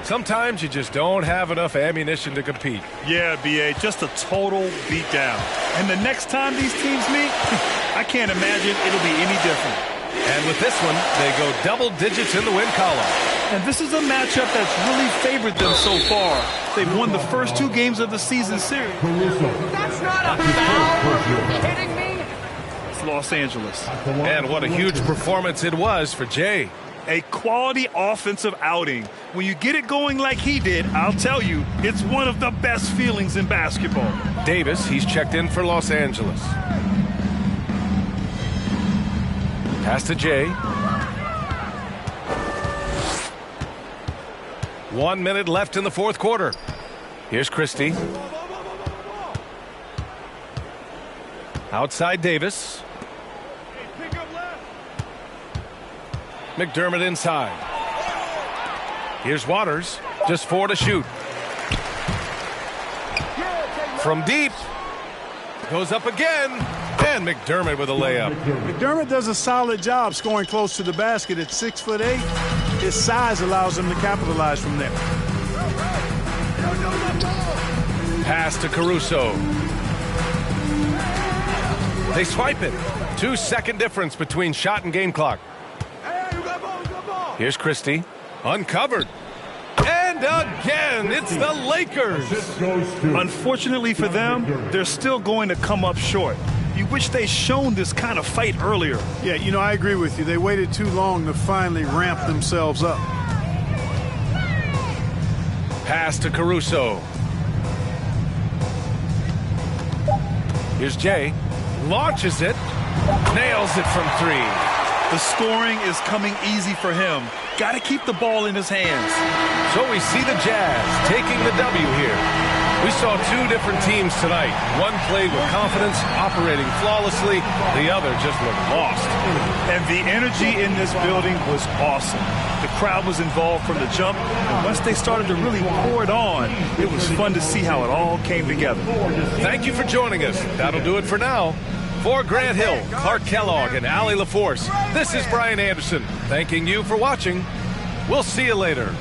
Sometimes you just don't have enough ammunition to compete. Yeah, B.A., just a total beatdown. And the next time these teams meet, I can't imagine it'll be any different. And with this one, they go double digits in the win column. And this is a matchup that's really favored them so far. They've won the first 2 games of the season series. That's not a foul. Are you kidding me? It's Los Angeles. And what a huge performance it was for Jay. A quality offensive outing. When you get it going like he did, I'll tell you, it's one of the best feelings in basketball. Davis, he's checked in for Los Angeles. Pass to Jay. 1 minute left in the fourth quarter. Here's Christie. Outside Davis. McDermott inside. Here's Waters. Just 4 to shoot. From deep. Goes up again. And McDermott with a layup. McDermott does a solid job scoring close to the basket at 6'8". His size allows him to capitalize from there. Pass to Caruso. They swipe it. 2-second difference between shot and game clock. Here's Christie. Uncovered. And again, it's the Lakers. Unfortunately for them, they're still going to come up short. You wish they'd shown this kind of fight earlier. Yeah, you know, I agree with you. They waited too long to finally ramp themselves up. Pass to Caruso. Here's Jay. Launches it. Nails it from 3. The scoring is coming easy for him. Got to keep the ball in his hands. So we see the Jazz taking the W here. We saw 2 different teams tonight. One played with confidence, operating flawlessly. The other just looked lost. And the energy in this building was awesome. The crowd was involved from the jump. And once they started to really pour it on, it was fun to see how it all came together. Thank you for joining us. That'll do it for now. For Grant Hill, Clark Kellogg, and Allie LaForce, this is Brian Anderson, thanking you for watching. We'll see you later.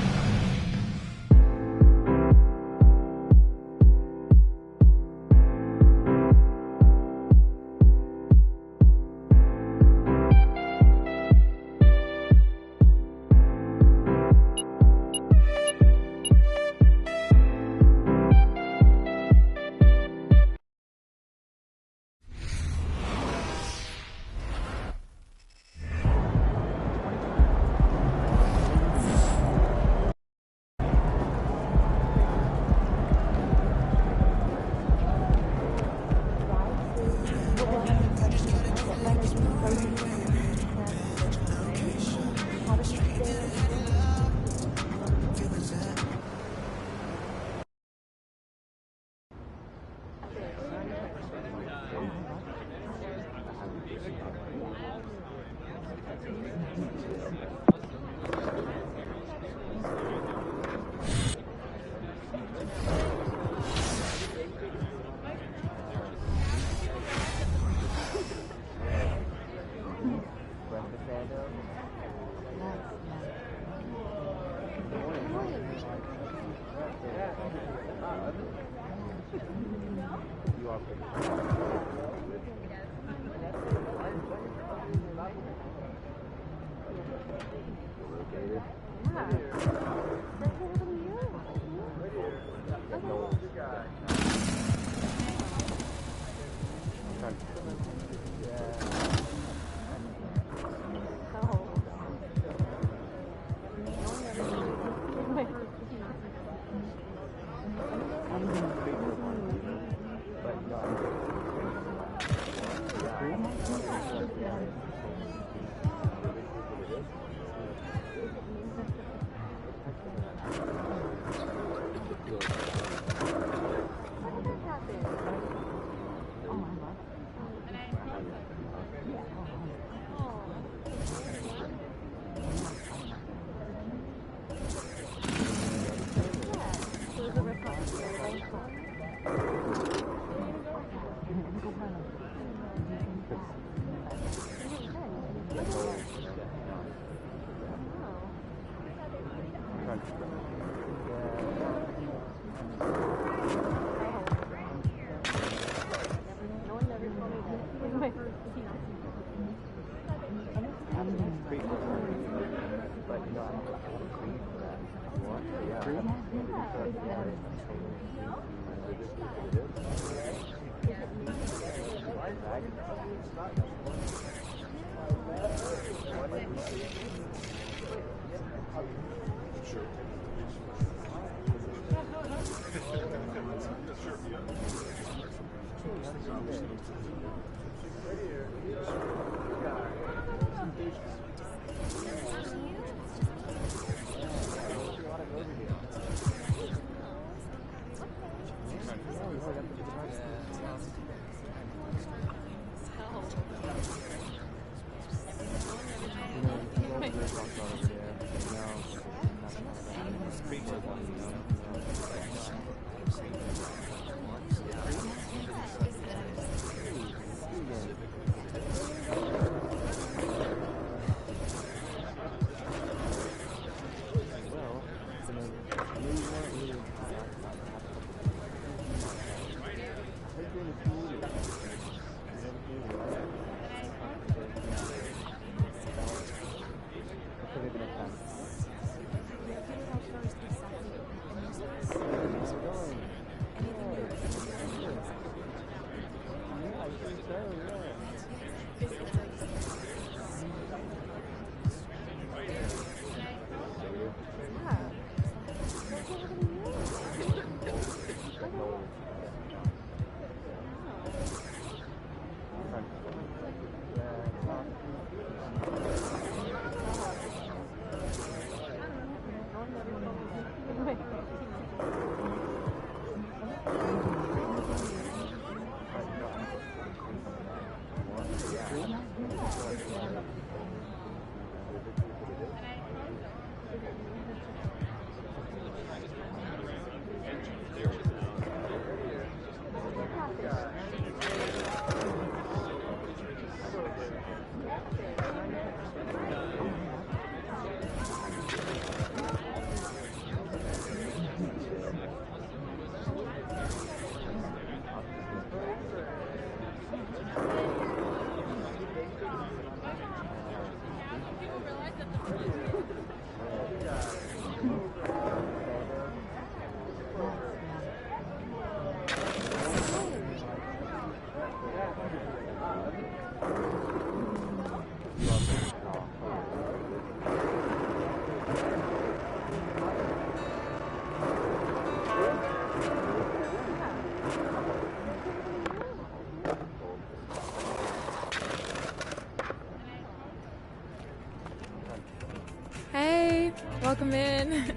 Welcome in.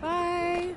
Bye.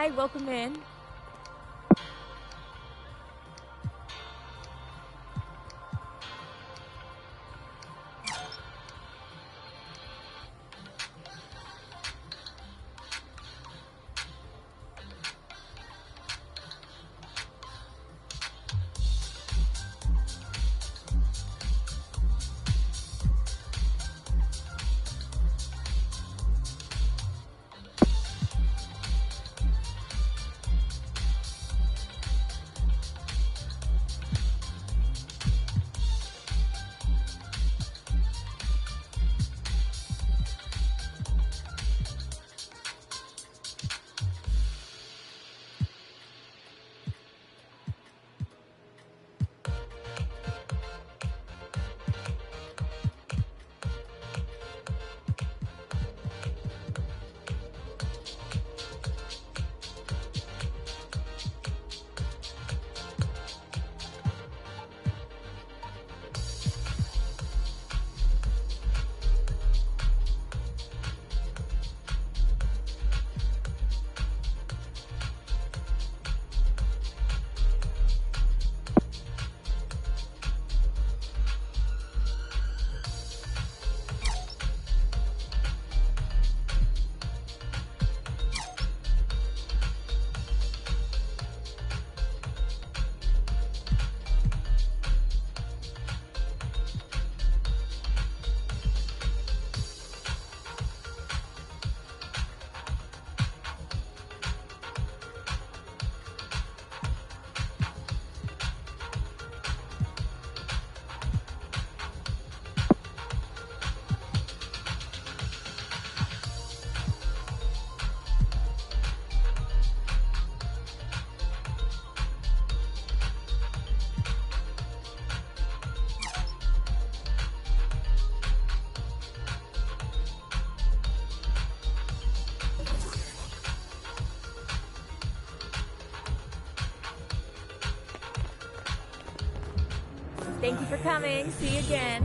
Hi, welcome in. Thank you for coming. See you again.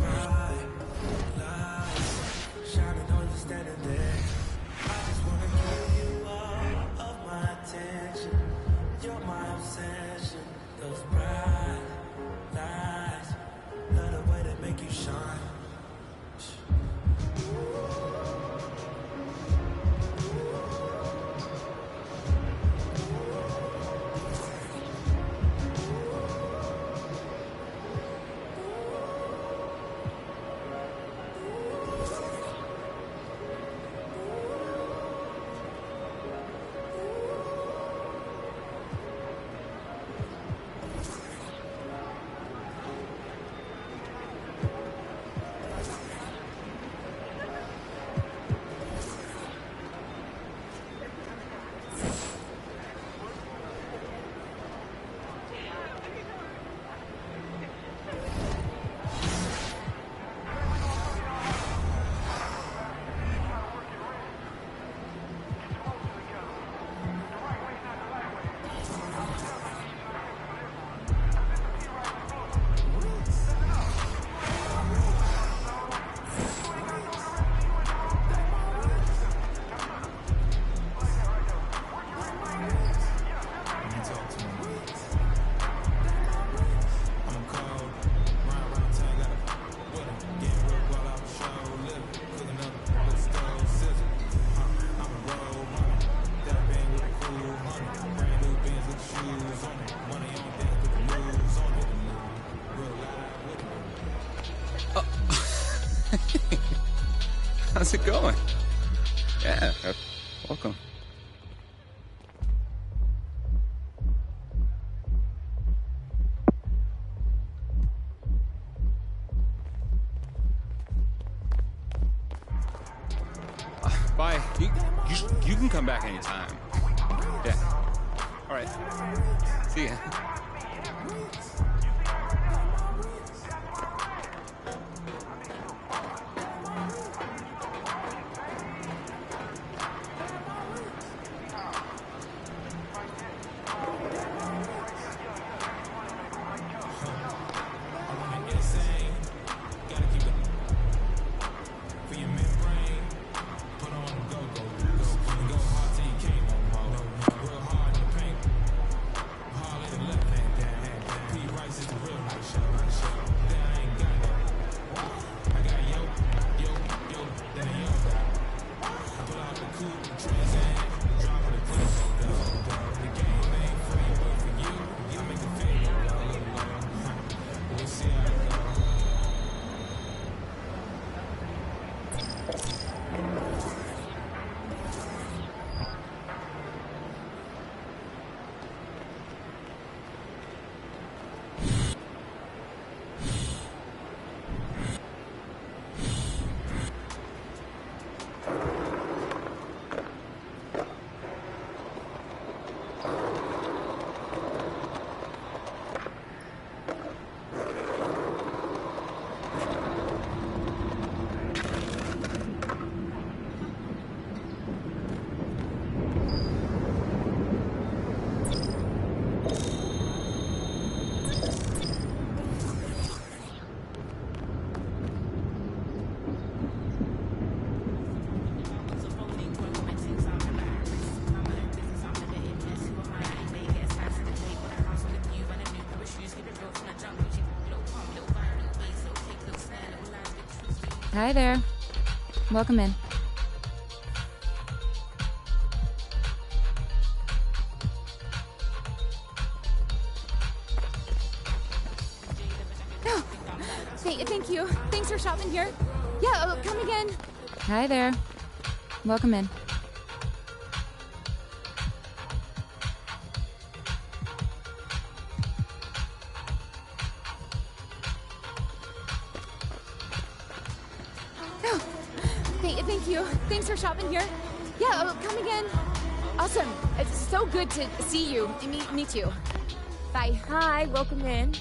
How's it going? Yeah, welcome. Bye. You can come back anytime. Yeah. All right. See ya. Hi there. Welcome in. Thank you. Thanks for shopping here. Yeah, come again. Hi there. Welcome in. Thank you. Thanks for shopping here. Yeah, come again. Awesome. It's so good to see you. Me too. Bye. Hi, welcome in.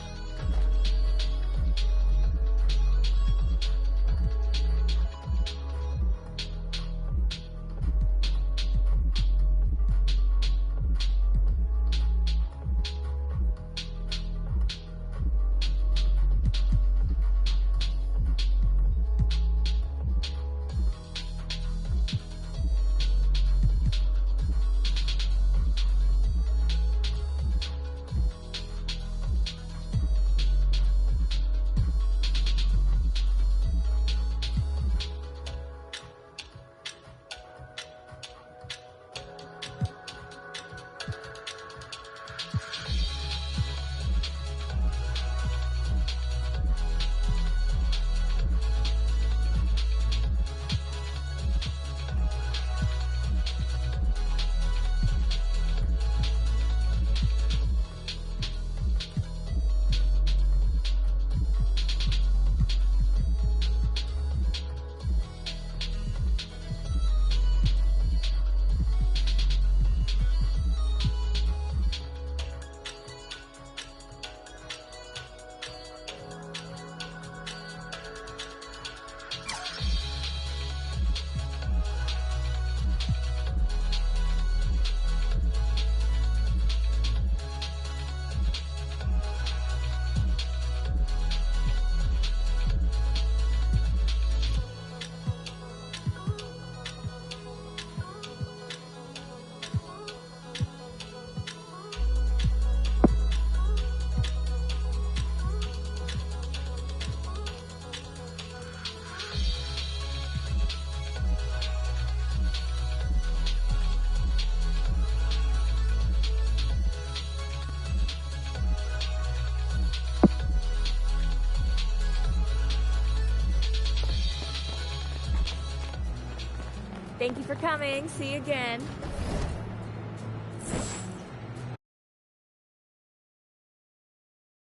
Thank you for coming. See you again.